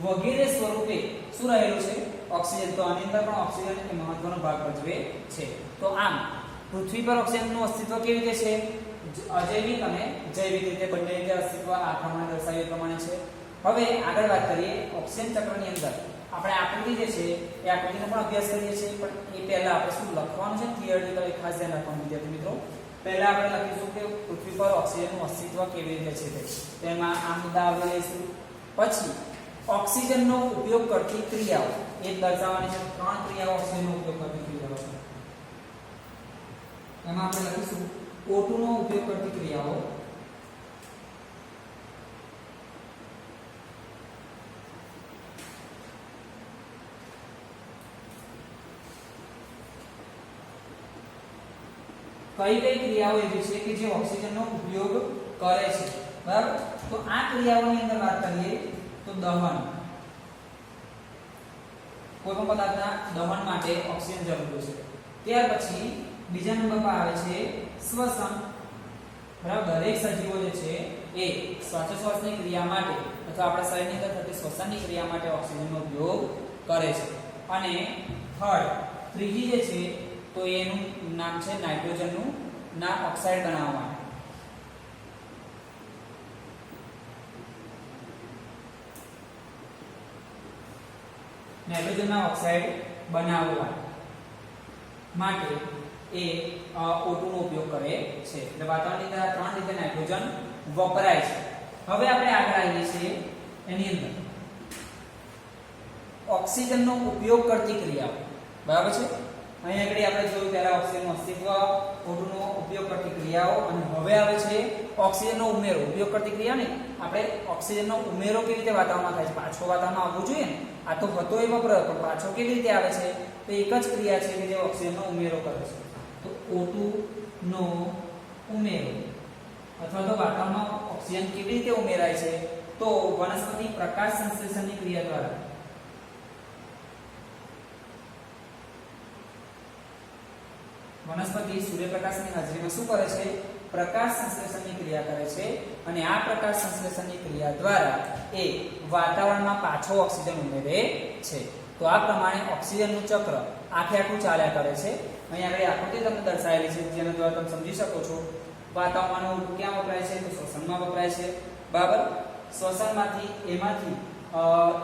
વગેરે સ્વરૂપે શું રહેલું છે? ઓક્સિજન. તો આની અંદર પણ ઓક્સિજન એ મહત્વનો ભાગ ભજવે છે. તો આમ પૃથ્વી પર ઓક્સિજનનું અસ્તિત્વ કેવી રીતે છે? અજૈવિક અને જૈવિક રીતે બંને રીતે અસ્તિત્વ આ પ્રમાણે દર્શાવ્યું પ્રમાણે છે. હવે આગળ વાત કરીએ ઓક્સિજન ચક્રની અંદર આપણે આકૃતિ જે છે એ આકૃતિનો પણ અભ્યાસ કરીએ છીએ, પણ એ પહેલા આપણે શું લખવાનું છે થિયરિટિકલી ખાસ ધ્યાન રાખવાનું વિદ્યાર્થી મિત્રો. પહેલા આપણે લખીશું કે પૃથ્વી પર ઓક્સિજનનું અસ્તિત્વ કેવી રીતે છે તેમાં આ મુદ્દા આવરી લઈશું. પછી ઓક્સિજનનો ઉપયોગ કરતી ક્રિયાઓ એ દર્શાવવાની છે. 3 ક્રિયાઓ ઓક્સિજનનો ઉપયોગ કરતી ક્રિયાઓ છે. એમાં આપણે લખીશું O2 નો ઉપયોગ કરતી ક્રિયાઓ, કઈ કઈ ક્રિયાઓ એવી છે કે જે ઓક્સિજનનો ઉપયોગ કરે છે. બરાબર, તો આ ક્રિયાઓની અંદર વાત કરીએ તો દહન, કોઈ પણ પદાર્થના દહન માટે ઓક્સિજન જરૂરી છે. ત્યાર પછી બીજા નંબર પર આવે છે શ્વસન. બરાબર, દરેક સજીવો જે છે એ શ્વાસોશ્વાસની ક્રિયા માટે અથવા આપણા શરીરની અંદર થતી શ્વસનની ક્રિયા માટે ઓક્સિજનનો ઉપયોગ કરે છે. અને ત્રીજી જે છે તો એનું નામ છે નાઇટ્રોજનનું ના ઓક્સાઇડ બનાવવા માટે. નાઇટ્રોજનના ઓક્સાઇડ બનાવવા માટે એ O2 નો ઉપયોગ કરે છે. એટલે વાતાવરણની અંદર 3 રીતે નાઇટ્રોજન વપરાય છે. હવે આપણે આગળ આવીએ છીએ એની અંદર ઓક્સિજનનો ઉપયોગ કરતી ક્રિયાઓ. બરાબર છે, અહીં આગળ આપણે જોયું પહેલા ઓક્સિજનનું અસ્તિત્વ, O2 નો ઉપયોગ કરતી ક્રિયાઓ, અને હવે આવે છે ઓક્સિજનનો ઉમેરો. ઉપયોગ કરતી ક્રિયા ને આપણે ઓક્સિજનનો ઉમેરો કેવી રીતે વાતાવરણમાં થાય છે? પાછો વાતાવરણમાં આવવું જોઈએ ને. આ તો હતો એ વપરાયો, પણ પાછો કેવી રીતે આવે છે? તો એક જ ક્રિયા છે કે જે ઓક્સિજનનો ઉમેરો કરે છે. તો O2 નો ઉમેરો અથવા તો વાતાવરણમાં ઓક્સિજન કેવી રીતે ઉમેરાય છે? તો વનસ્પતિ પ્રકાશ સંશ્લેષણની ક્રિયા દ્વારા. વનસ્પતિ સૂર્યપ્રકાશની હાજરીમાં શું કરે છે? પ્રકાશ સંશ્લેષણની ક્રિયા કરે છે, અને આ પ્રકાશ સંશ્લેષણની ક્રિયા દ્વારા એ વાતાવરણમાં પાછો ઓક્સિજન ઉમેરે છે. તો આ પ્રમાણે ઓક્સિજનનું ચક્ર આખું ચાલ્યા કરે છે. અહીં આગળ આકૃતિ તમને દર્શાવેલી છે જેના દ્વારા તમે સમજી શકો છો. વાતાવરણમાં ક્યાં વપરાય છે? તો શ્વસનમાં વપરાય છે. બરાબર, શ્વસનમાંથી એમાંથી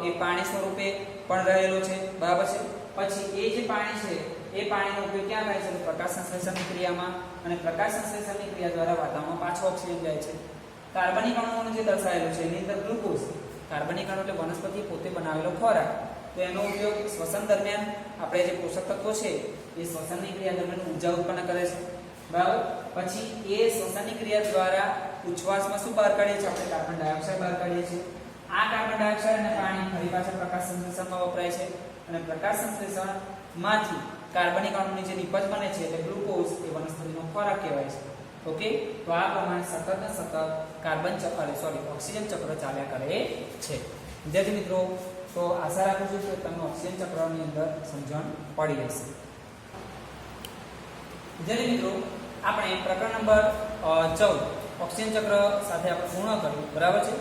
એ પાણી સ્વરૂપે પણ રહેલો છે. બરાબર છે, પછી એ જે પાણી છે એ પાણીનો ઉપયોગ ક્યાં થાય છે? તો પ્રકાશ સંશ્લેષણની ક્રિયામાં. અને પ્રકાશ સંશ્લેષણની ક્રિયા દ્વારા વાતાવરણમાં પાછો ઓક્સિજન જાય છે. કાર્બનિક અણુઓનું જે દર્શાવેલું છે એની અંદર ગ્લુકોઝ, કાર્બનિક અણુ એટલે વનસ્પતિ પોતે બનાવેલો ખોરાક, તો એનો ઉપયોગ શ્વસન દરમિયાન આપણે જે પોષક તત્વો છે એ શ્વસનની ક્રિયા દરમિયાન ઉર્જા ઉત્પન્ન કરે છે. બરાબર. પછી એ શ્વસનની ક્રિયા દ્વારા ઉચ્છ્વાસમાં શું બહાર કાઢીએ છીએ? આપણે કાર્બન ડાયોક્સાઇડ બહાર કાઢીએ છીએ. આ કાર્બન ડાયોક્સાઇડ અને પાણી ફરી પાછા પ્રકાશ સંશ્લેષણમાં વપરાય છે અને પ્રકાશ સંશ્લેષણમાંથી કાર્બનિક અણુની જે નિપજ બને છે એટલે ગ્લુકોઝ એ વનસ્પતિનો ખોરાક કહેવાય છે. ઓકે, તો આ પ્રમાણે સતત ને સતત ઓક્સિજન ચક્ર ચાલ્યા કરે છે. વિદ્યાર્થી મિત્રો, તો આશા રાખું છું કે તમને ઓક્સિજન ચક્રની અંદર સમજણ પડી હશે. વિદ્યાર્થી મિત્રો, આપણે પ્રકરણ નંબર 14 ઓક્સિજન ચક્ર સાથે આપણે પૂર્ણ કર્યું. બરાબર છે.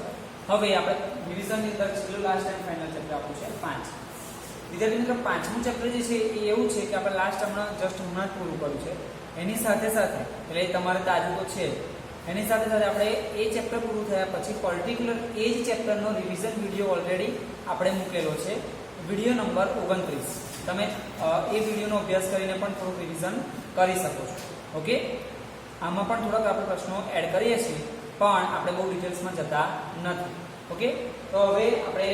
હવે આપણે ડિવિઝનની અંદર છેલ્લું લાસ્ટ એન્ડ ફાઇનલ ચેપ્ટર આપણું છે 5. વિદ્યાર્થી મિત્રો, પાંચમું ચેપ્ટર જે છે એ એવું છે કે આપણે લાસ્ટ હમણાં જ પૂરું કર્યું છે. એની સાથે સાથે એટલે તમારે તાજું તો છે, એની સાથે સાથે આપણે એ ચેપ્ટર પૂરું થયા પછી પર્ટિક્યુલર એ જ ચેપ્ટરનો રિવિઝન વિડીયો ઓલરેડી આપણે મૂકેલો છે, વિડીયો નંબર 29. તમે એ વિડીયોનો અભ્યાસ કરીને પણ થોડુંક રિવિઝન કરી શકો છો. ઓકે, આમાં પણ થોડાક આપણે પ્રશ્નો એડ કરીએ છીએ પણ આપણે બહુ ડિટેલ્સમાં જતા નથી. ઓકે, તો હવે આપણે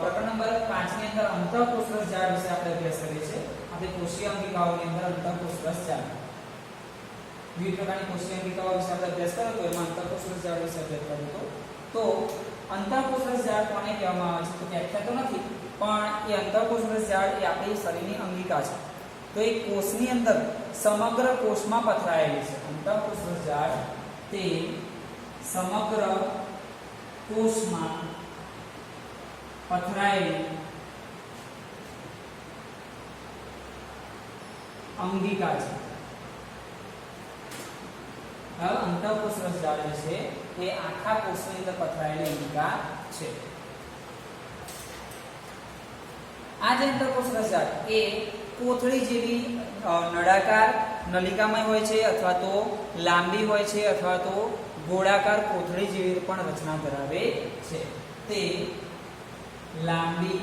પ્રકરણ નંબર 5 ની અંદર અંતઃકોષરસ જાળ વિશે આપણે અભ્યાસ કરીએ છીએ. આપણે કોષીય અંગિકાઓની અંદર અંતઃકોષરસ જાળ, વિવિધ પ્રકારની કોષીય અંગિકાઓ વિશે આપણે અભ્યાસ કર્યો તો એમાં અંતઃકોષરસ જાળ વિશે અભ્યાસ કર્યો હતો. તો અંતઃકોષરસ જાળ કોને કહેવામાં આવે છે? તો વ્યાખ્યા તો નથી, પણ એ અંતઃકોષરસ જાળ એ આપણી શરીરની અંગિકા છે. તો એ કોષની અંદર સમગ્ર કોષમાં પથરાયેલી છે. અંતઃકોષરસ જાળ તે સમગ્ર કોષમાં પથરાયેલી અંગિકા છે. હવે અંતઃકોષરસ જાળ જે છે એ આખા કોષની અંદર પથરાયેલી અંગિકા છે. આ જે અંતઃકોષરસ જાળ એ કોથળી જેવી નળાકાર નલિકામય હોય છે અથવા તો લાંબી હોય છે અથવા તો ગોળાકાર કોથળી જેવી પણ રચના ધરાવે છે. તે લાંબી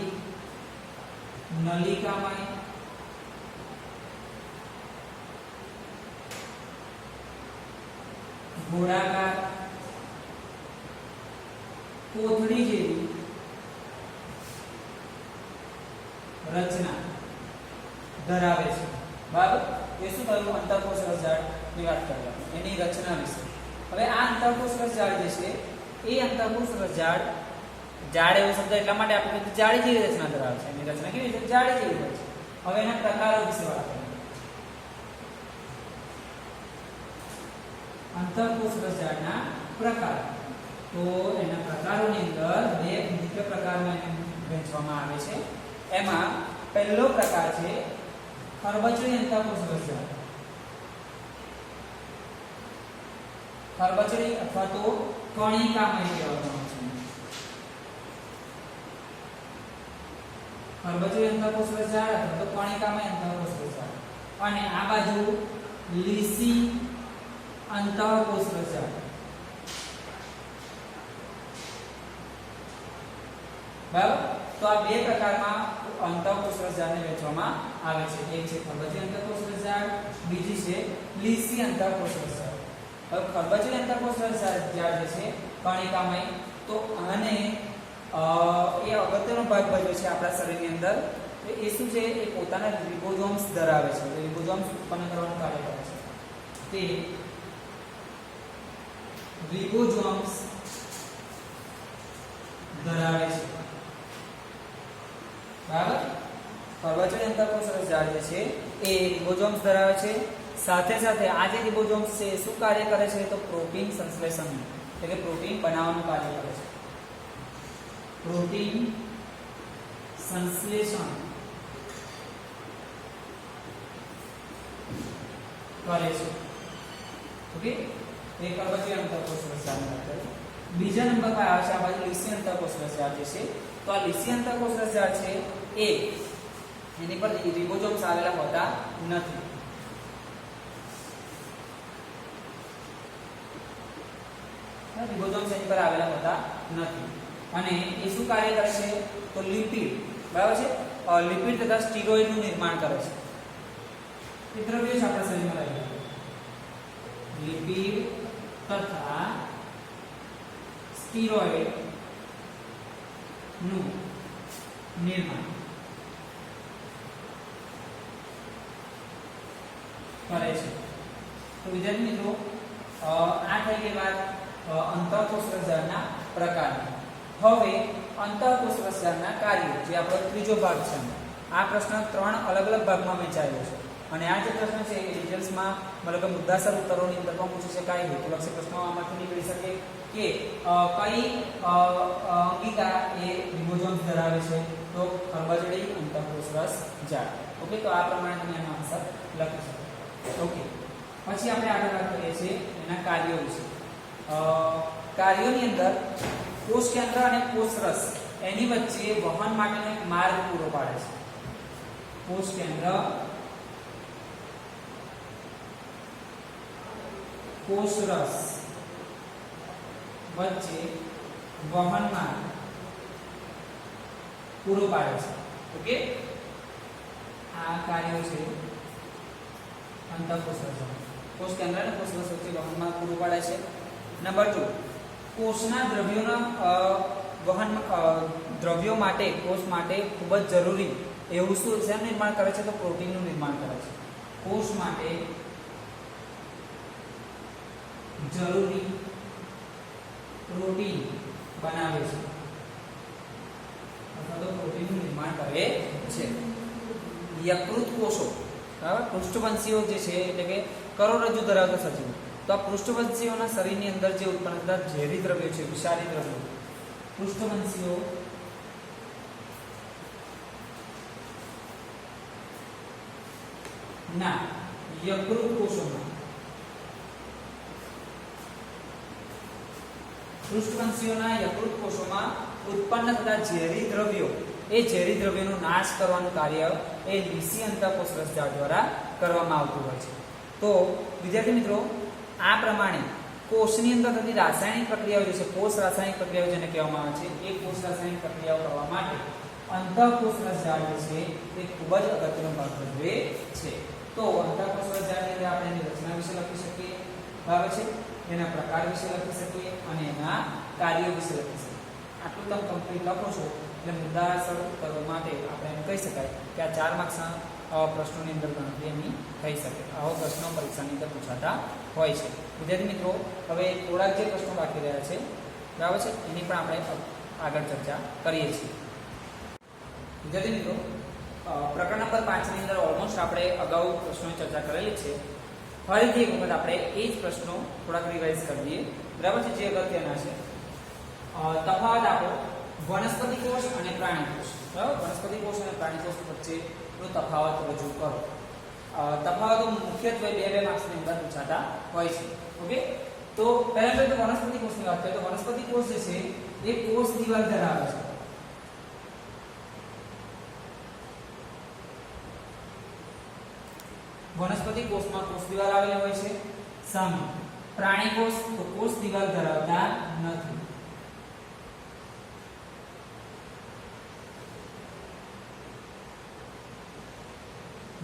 નલિકામય ગોળાકાર કોથળી જેવી રચના ધરાવે છે. બરાબર, એ શું થયું? અંતઃકોષરસ જાળની વાત કરીએ એની રચના વિશે. હવે આ અંતઃકોષરસ જાળ જે છે એ અંતઃકોષરસ જાળ એવો શબ્દ એટલા માટે આપણે કીધું જાળી જેવી રચના ધરાવે છે. એની રચના કેવી છે? જાળી જેવી હોય છે. હવે એના પ્રકારો વિશે વાત કરીએ. અંતઃકોષરસ જાળના પ્રકાર, તો એના પ્રકારોની અંદર બે મુખ્ય પ્રકારમાં વહેંચવામાં આવે છે. એમાં પહેલો પ્રકાર છે ખરબચડી અંતઃકોષરસ જાળ. ખરબચડી અથવા તો કણિકામય કહેવામાં આવે છે. ખરબચડી અંતઃકોષરસ જાળ અથવા તો કણિકામય અંતઃકોષરસ જાળ. અને આ બાજુ લીસી અંતઃકોષરસ જાળ. બરાબર, તો આ બે પ્રકારમાં અંતઃકોષરસ જાળને વહેંચવામાં આવે છે. એક છે ખરબચડી અંતઃકોષરસ જાળ, બીજી છે લીસી અંતઃકોષરસ જાળ. હવે ખરબચડી અંતઃકોષરસ જાળ જે છે કણિકામય, તો આને એ અગત્યનો ભાગ ભજવે છે આપણા શરીરની અંદર. એ શું છે? એ પોતાના રિબોઝોમ્સ ધરાવે છે. રિબોઝોમ્સ ઉત્પન્ન કરવાનું કાર્ય કરે છે. તે રિબોઝોમ્સ ધરાવે છે. બરાબર, ખરબચડી અંતઃકોષરસ જાળ જે છે એ રિબોઝોમ્સ ધરાવે છે. સાથે સાથે આ જે રિબોઝોમ્સ છે શું કાર્ય કરે છે? તો પ્રોટીન સંશ્લેષણ એટલે કે પ્રોટીન બનાવવાનું કાર્ય કરે છે. પ્રોટીન સંશ્લેષણ કરે છે. ઓકે, એ ખરબચડી અંતઃકોષરસ જાળ. બીજા નંબર પર આવે છે આ બાજુ લીસી અંતઃકોષરસ જાળ જે છે. તો આ લીસી અંતઃકોષરસ જાળ છે એ એની પર રિબોઝોમ્સ આવેલા હોતા નથી. રિબોઝોમ્સ એની પર આવેલા હોતા નથી. અને એ શું કાર્ય કરે છે? તો લિપિડ, બરાબર છે, લિપિડ તથા સ્ટીરોઇડનું નિર્માણ કરે છે. એ દ્રવ્યો છે આપણા શરીરમાં રહેલા. લિપિડ તથા સ્ટીરોઇડ નું નિર્માણ કરે છે। તો વિદ્યાર્થી મિત્રો આ થઈ ગઈ વાત અંતઃકોષ રસજાળના પ્રકારની। હવે અંતઃકોષ રસજાળના કાર્યો જે આપણો ત્રીજો ભાગ છે। આ પ્રશ્ન 3 અલગ અલગ ભાગમાં વહેંચાયેલો છે અને આ જે પ્રશ્ન છે એ રિઝલ્ટ્સમાં મતલબ કે મુદ્દાસર ઉત્તરોની અંદર પણ પૂછી શકાય, હેતુલક્ષી પ્રશ્નો આમાંથી નીકળી શકે કે કઈ અંગિકા એ રિબોઝોમ્સ ધરાવે છે, તો ખરબચડી અંતઃકોષ રસજાળ। ઓકે, તો આ પ્રમાણે તમે એનો આન્સર લખી શકો। ઓકે, પછી આપણે આગળ વાત કરીએ છીએ એના કાર્યો વિશે। કાર્યોની અંદર કોષ કેન્દ્ર અને કોષ રસ એની વચ્ચે વહન માટેનો એક માર્ગ પૂરો પાડે છે। કોષ કેન્દ્ર કોષ રસ વચ્ચે વહન માર્ગ પૂરો પાડે છે। ઓકે, આ કાર્યો છે અંતઃકોષ રસજાળ। કોષ કેન્દ્ર અને કોષ રસ વચ્ચે વહન માર્ગ પૂરો પાડે છે। નંબર 2, કોષના દ્રવ્યો માટે કોષ માટે ખૂબ જ જરૂરી એવું શું શેનું નિર્માણ કરે છે, તો પ્રોટીનનું નિર્માણ કરે છે। કોષ માટે જરૂરી પ્રોટીન બનાવે છે અથવા તો પ્રોટીનનું નિર્માણ કરે છે। યકૃત કોષો, બરાબર, પૃષ્ઠવંશીઓ જે છે એટલે કે કરોડરજ્જુ ધરાવતા સજીવો, તો આ પૃષ્ઠવંશીઓના શરીરની અંદર જે ઉત્પન્ન થતા ઝેરી દ્રવ્યો છે, વિષારી દ્રવ્યો, પૃષ્ઠવંશીઓ ના યકૃત કોષોમાં પૃષ્ઠવંશીઓના યકૃત કોષોમાં ઉત્પન્ન થતા ઝેરી દ્રવ્યો, એ ઝેરી દ્રવ્યોનો નાશ કરવાનું કાર્ય એ લીસી અંતઃકોષ રસજાળ દ્વારા કરવામાં આવતું હોય છે। તો વિદ્યાર્થી મિત્રો, આ પ્રમાણે કોષની અંદર થતી રાસાયણિક પ્રક્રિયાઓ જે છે, કોષ રાસાયણિક પ્રક્રિયાઓ જેને કહેવામાં આવે છે, એ કોષ રાસાયણિક પ્રક્રિયાઓ કરવા માટે અંતઃકોષ રસજાળ જે છે એ ખૂબ જ અગત્યનો ભાગ ભજવે છે। તો અંતઃકોષ રસજાળની અંદર આપણે એની રચના વિશે લખી શકીએ, બરાબર છે, એના પ્રકાર વિશે લખી શકીએ અને એના કાર્યો વિશે લખી શકીએ। આટલું તમે કમ્પ્લીટ લખો છો એટલે મુદ્દાસર કરવા માટે આપણે એમ કહી શકાય કે આ 4 માર્ક્સના પ્રશ્નોની અંદર ગણતરી એની થઈ શકે। આવો પ્રશ્નો પરીક્ષાની અંદર પૂછાતા હોય છે। વિદ્યાર્થી મિત્રો, હવે થોડાક જે પ્રશ્નો બાકી રહ્યા છે, બરાબર છે, એની પણ આપણે આગળ ચર્ચા કરીએ છીએ। વિદ્યાર્થી મિત્રો, પ્રકરણ નંબર 5 ની અંદર ઓલમોસ્ટ આપણે અગાઉ પ્રશ્નોની ચર્ચા કરેલી છે। ફરીથી એક વખત આપણે એ જ પ્રશ્નો થોડાક રિવાઇઝ કરીએ, બરાબર છે, જે અગત્યના છે। તફાવત આપો વનસ્પતિ કોષ અને પ્રાણી કોષ, બરાબર, વનસ્પતિ કોષ અને પ્રાણી કોષ વચ્ચેનો તફાવત રજૂ કરો। તફાવતો મુખ્યત્વે 2 માર્ક્સની અંદર પૂછાતા હોય છે। ઓકે, તો પહેલા તો વનસ્પતિ કોષની વાત કરીએ તો વનસ્પતિ કોષ જે છે એ કોષ દિવાલ ધરાવે છે। વનસ્પતિ કોષમાં કોષ દિવાલ આવેલી હોય છે સામે। પ્રાણી કોષ તો કોષ દિવાલ ધરાવતા નથી।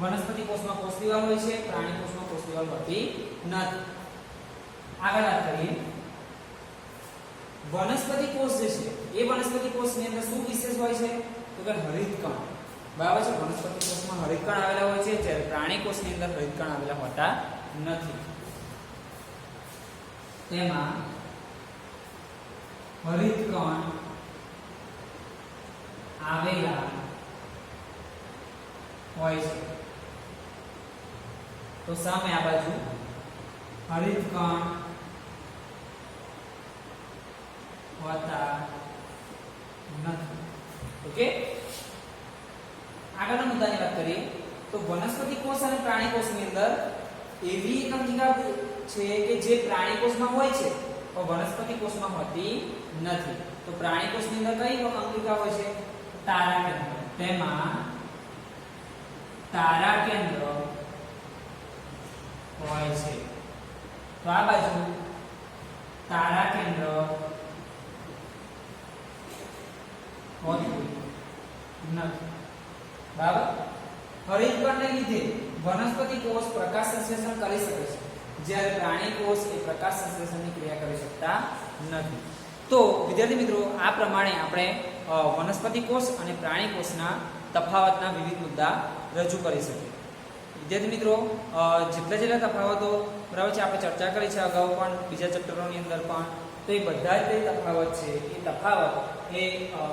વનસ્પતિ કોષમાં કોષ દિવાલ હોય છે, પ્રાણી કોષમાં કોષ દિવાલ હોતી નથી। આગળ વાત કરીએ, વનસ્પતિ કોષ જે છે એ વનસ્પતિ કોષની અંદર શું વિશેષ હોય છે, તો કે હરિતકણ, બરાબર છે, વનસ્પતિ કોષમાં હરિતકણ આવેલા હોય છે, જ્યારે પ્રાણી કોષની અંદર હરિતકણ આવેલા હોતા નથી। તેમાં હરિતકણ આવેલા હોય છે, તો સામે આ બાજુ હરિતકણ હોતા નથી। ઓકે, આગળના મુદ્દાની વાત કરીએ તો વનસ્પતિ કોષ અને પ્રાણી કોષની અંદર એવી એક અંગિકા છે કે જે પ્રાણી કોષમાં હોય છે પણ વનસ્પતિ કોષમાં હોતી નથી। તો પ્રાણી કોષની અંદર કઈ અંગિકા હોય છે, તારા કેન્દ્ર, તેમાં તારા કેન્દ્ર હોય છે। તો આ બાજુ તારા કેન્દ્ર હોતું નથી, બરાબર। હરિતકણને લીધે વનસ્પતિ કોષ પ્રકાશ સંશ્લેષણ કરી શકે છે, જ્યારે પ્રાણી કોષ એ પ્રકાશ સંશ્લેષણની ક્રિયા કરી શકતા નથી. તો વિદ્યાર્થી મિત્રો, આ પ્રમાણે આપણે વનસ્પતિ કોષ અને પ્રાણી કોષના તફાવતના વિવિધ મુદ્દા રજૂ કરી શકીએ. વિદ્યાર્થી મિત્રો, જેટલા તફાવતો બરાબર છે આપણે ચર્ચા કરી છે અગાઉ પણ બીજા ચેપ્ટરોની અંદર પણ, તો એ બધા જ જે તફાવત છે એ તફાવત એ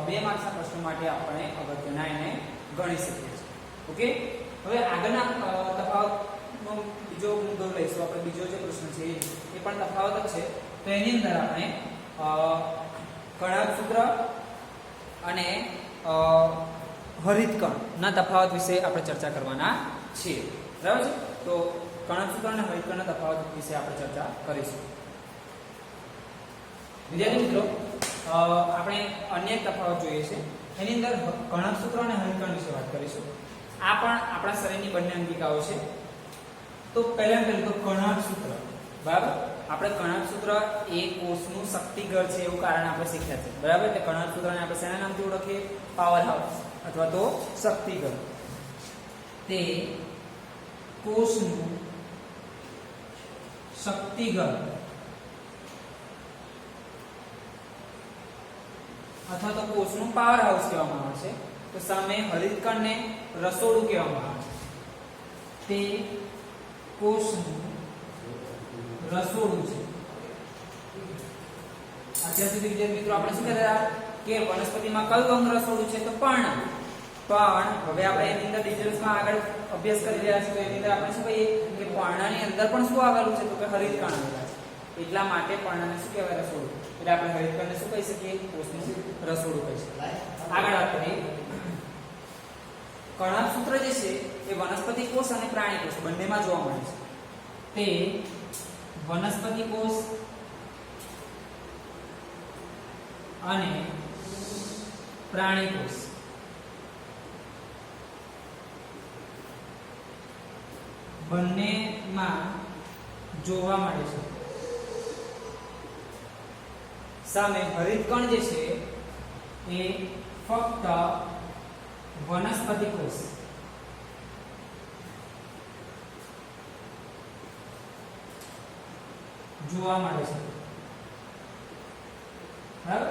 2 માર્ક્સના પ્રશ્નો માટે આપણે અગત્યના એને ગણી શકીએ છીએ. ઓકે, હવે આગળના તફાવતનો બીજો મુદ્દો લઈશું આપણે. બીજો જે પ્રશ્ન છે એ પણ તફાવત જ છે. તો એની અંદર આપણે કણક સૂત્ર અને હરિતકણના તફાવત વિશે આપણે ચર્ચા કરવાના છીએ. બરાબર છે? તો કણક સૂત્ર અને હરિતકણના તફાવત વિશે આપણે ચર્ચા કરીશું. વિદ્યાર્થી મિત્રો, આપણે અન્ય એક તફાવત જોઈએ છે. એની અંદર કણક સૂત્ર અને હરિતકણ વિશે વાત કરીશું. આ પણ આપણા શરીરની બંને અંગિકાઓ છે. તો પહેલા તો કણક સૂત્ર, બરાબર. આપણે કણક સૂત્ર એ કોષનું શક્તિગળ છે એવું કારણ આપણે શીખ્યા છે. બરાબર, એટલે કણક સૂત્રને આપણે શેના નામથી ઓળખીએ? પાવર હાઉસ અથવા તો શક્તિગળ. તે કોષનું શક્તિગળ અથવા તો કોષનું પાવર હાઉસ કહેવામાં આવે છે. તો સામે હરિતકણને રસોડું કહેવામાં આવે છે. તે કોષનું રસોડું છે. અત્યાર સુધી વિદ્યાર્થી મિત્રો આપણે શું કહેતા કે વનસ્પતિમાં કયું અંગ રસોડું છે? તો પર્ણ. પણ હવે આપણે એની અંદર ડિટેલ્સમાં આગળ અભ્યાસ કરી રહ્યા છીએ. તો એની અંદર આપણે શું કહીએ કે પર્ણની અંદર પણ શું આવેલું છે? તો કે હરિતકણ આવેલા છે. એટલા માટે પર્ણને શું કહેવાય? રસોડું. એટલે આપણે હરિતકણને શું કહી શકીએ? કોષનું રસોડું કહી શકીએ. આગળ વાત કરીએ. કણક સૂત્ર જે છે એ વનસ્પતિ કોષ અને પ્રાણી કોષ બંનેમાં જોવા મળે છે. તે વનસ્પતિ કોષ અને પ્રાણી કોષ બંનેમાં જોવા મળે છે. સામે હરિતકણ જે છે એ ફક્ત વનસ્પતિ કોષ જોવા મળે છે. બરાબર,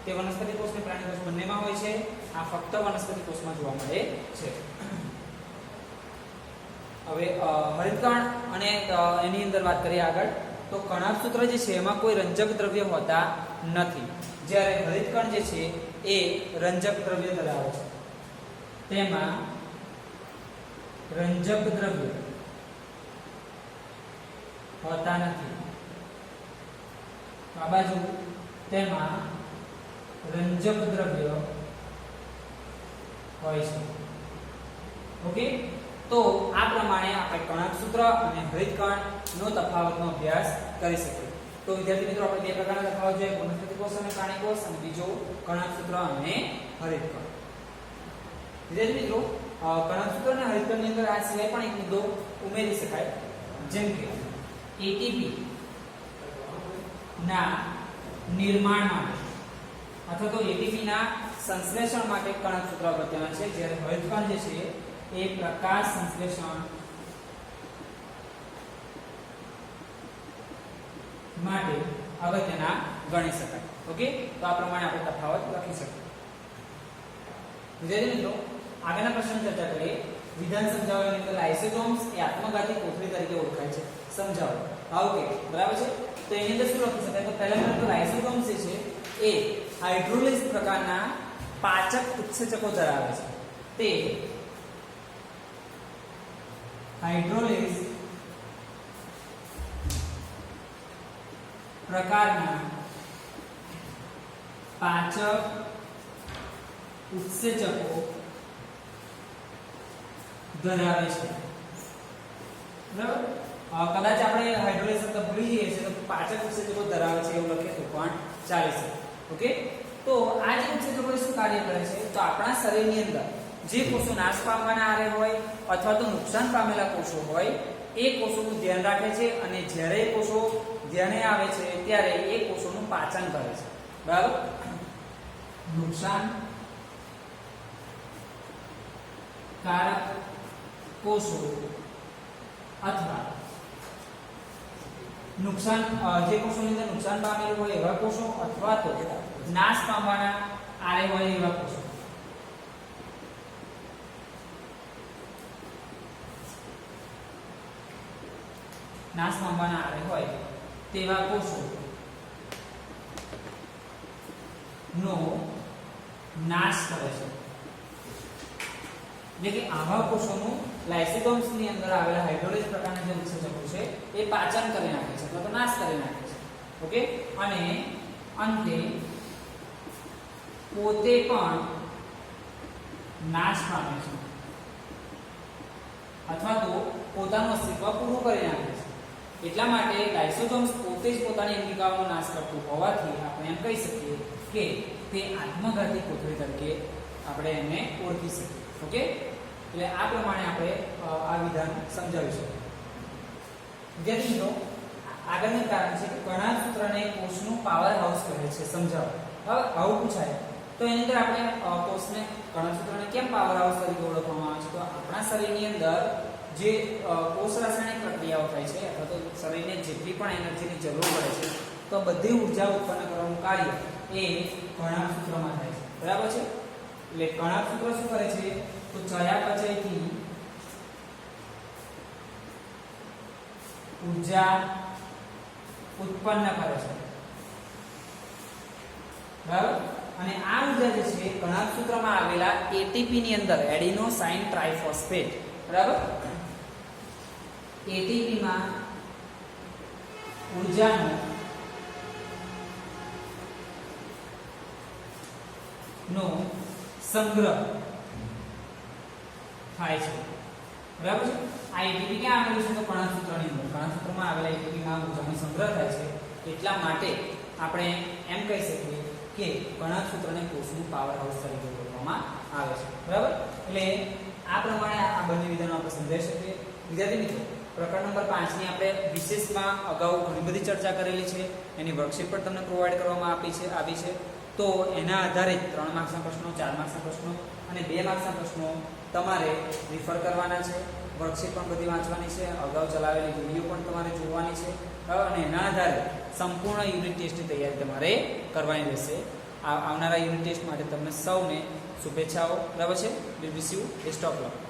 તે વનસ્પતિ કોષ અને પ્રાણી કોષ બંનેમાં હોય છે. આ ફક્ત વનસ્પતિ કોષમાં જોવા મળે છે. હવે હરિતકણ અને એની અંદર વાત કરીએ આગળ. તો કણક સૂત્ર જે છે એમાં કોઈ રંજક દ્રવ્ય હોતા નથી, જ્યારે હરિતકણ જે છે એ રંજક દ્રવ્ય ધરાવે છે. તેમાં રંજક દ્રવ્ય હોતા નથી. આ બાજુ તેમાં રંજક દ્રવ્ય હોય છે. ઓકે, તો આ પ્રમાણે આપણે કણક સૂત્ર અને હરિતકણનો તફાવતનો અભ્યાસ કરી શકીએ. તો વિદ્યાર્થી મિત્રો, આપણે બે પ્રકારના તફાવત જોઈએ: વનસ્પતિ કોષ અને પ્રાણી કોષ, અને બીજો કણક સૂત્ર અને હરિતકણ. વિદ્યાર્થી મિત્રો, કણક સૂત્ર અને હરિતકણની અંદર આ સિવાય પણ એક મુદ્દો ઉમેરી શકાય, જેમ કે એટીપી ના નિર્માણ માટે અથવા તો એટીપી ના સંશ્લેષણ માટે કણક સૂત્ર અગત્યના છે, જ્યારે હરિતકણ જે છે એ પ્રકાશ સંશ્લેષણ માટે અગત્યના ગણી શકાય. ઓકે, તો આ પ્રમાણે આપણે તફાવત લખી શકીએ. વિદ્યાર્થી મિત્રો, આગળના પ્રશ્ન ચર્ચા કરીએ. વિધાન સમજાવવાની અંદર લાઇસોસોમ્સ એ આત્મઘાતી કોથળી તરીકે ઓળખાય છે. સમજાવો. ઓકે, બરાબર છે. તો એની અંદર શું લખી શકાય? તો પહેલા તો લાઇસોસોમ્સ જે છે એ હાઇડ્રોલિઝ પ્રકારના પાચક ઉત્સેચકો ધરાવે છે. તે હાઇડ્રોલિઝ પ્રકારના પાચક ઉત્સેચકો ધરાવે છે. બરાબર, કદાચ આપણે હાઇડ્રોલિઝ શબ્દ ભૂલી જઈએ છીએ તો પાચક ઉત્સેચકો ધરાવે છે એવું લખીએ તો પણ ચાલે છે. ઓકે, તો આ જે ઉત્સેચકો શું કાર્ય કરે છે? તો આપણા શરીરની અંદર જે કોષો નાશ પામવાના આરે હોય અથવા તો નુકસાન પામેલા કોષો હોય એ કોષોનું ધ્યાન રાખે છે, અને જ્યારે એ કોષો ધ્યાને આવે છે ત્યારે એ કોષોનું પાચન કરે છે. બરાબર, નુકસાન કારક કોષો અથવા નુકસાન જે કોષોની અંદર નુકસાન પામેલું હોય એવા કોષો અથવા તો નાશ પામવાના આરે હોય એવા કોષો. નાશ પામવાના આરે હોય તેવા કોષો નો નાશ કરે છે. એટલે કે આવા કોષોનું લાઇસોસોમ્સ ની અંદર આવેલા હાઇડ્રોલિઝ પ્રકારના જે ઉત્સેચકો છે એ પાચન કરી નાખે છે અથવા તો નાશ કરી નાખે છે. ઓકે, અને અંતે પોતે પણ નાશ પામે છે અથવા તો પોતાનું અસ્તિત્વ પૂરું કરી નાખે છે. એટલા માટે લાઇસોસોમ્સ પોતે જ પોતાની અંગિકાઓનો નાશ કરતું હોવાથી આપણે એમ કહી શકીએ કે તે આત્મઘાતી કોથળી તરીકે આપણે એને ઓળખી શકીએ. ઓકે, એટલે આ પ્રમાણે આપણે આ વિધાન સમજાવી શકીએ. વિદ્યાર્થી મિત્રો, આગળનું કારણ છે કે કણાસૂત્રને કોષનું પાવર હાઉસ કહે છે. સમજાવો. હવે આવું પૂછાય તો એની અંદર આપણે કોષને કણાસૂત્રને કેમ પાવર હાઉસ તરીકે ઓળખવામાં આવે છે? તો આપણા શરીરની અંદર જે કોષ રાસાયણિક પ્રક્રિયાઓ થાય છે અથવા તો શરીરને જેટલી પણ એનર્જીની જરૂર પડે છે તો બધી ઉર્જા ઉત્પન્ન કરવાનું કાર્ય એ કણાસૂત્રમાં થાય છે. બરાબર છે? એટલે કણાસૂત્ર શું કરે છે? તો ચયાપચયથી ઉર્જા ઉત્પન્ન કરે છે. બરાબર? અને આ ઉર્જા જે છે કણાસૂત્રમાં આવેલા એટીપી ની અંદર એડિનોસાઇન ટ્રાઇફોસ્ફેટ, બરાબર, એટીપી માં ઉર્જાનો સંગ્રહ થાય છે. બરાબર છે? આ એટીપી ક્યાં આવેલું છે? તો કણાસૂત્રની અંદર. કણાસૂત્રમાં આવેલા એટીપી માં ઉર્જાનો સંગ્રહ થાય છે. એટલા માટે આપણે એમ કહી શકીએ કે કણાસૂત્રને કોષનું પાવર હાઉસ તરીકે ઓળખવામાં આવે છે. બરાબર? એટલે આ પ્રમાણે આ બંને વિધાનો આપણે સમજાવી શકીએ. વિદ્યાર્થી મિત્રો, પ્રકરણ નંબર 5 ની આપણે વિશેષમાં અગાઉ ઘણી બધી ચર્ચા કરેલી છે. એની વર્કશીટ પણ તમને પ્રોવાઈડ કરવામાં આવી છે. તો એના આધારે 3 માર્ક્સના પ્રશ્નો, 4 માર્ક્સના પ્રશ્નો અને 2 માર્ક્સના પ્રશ્નો તમારે રિફર કરવાના છે. વર્કશીટ પણ બધી વાંચવાની છે. અગાઉ ચલાવેલી વિડીયો પણ તમારે જોવાની છે. અને એના આધારે સંપૂર્ણ યુનિટ ટેસ્ટની તૈયારી તમારે કરવાની રહેશે. આવનારા યુનિટ ટેસ્ટ માટે તમને સૌને શુભેચ્છાઓ. બરાબર છે? Wish you best of luck.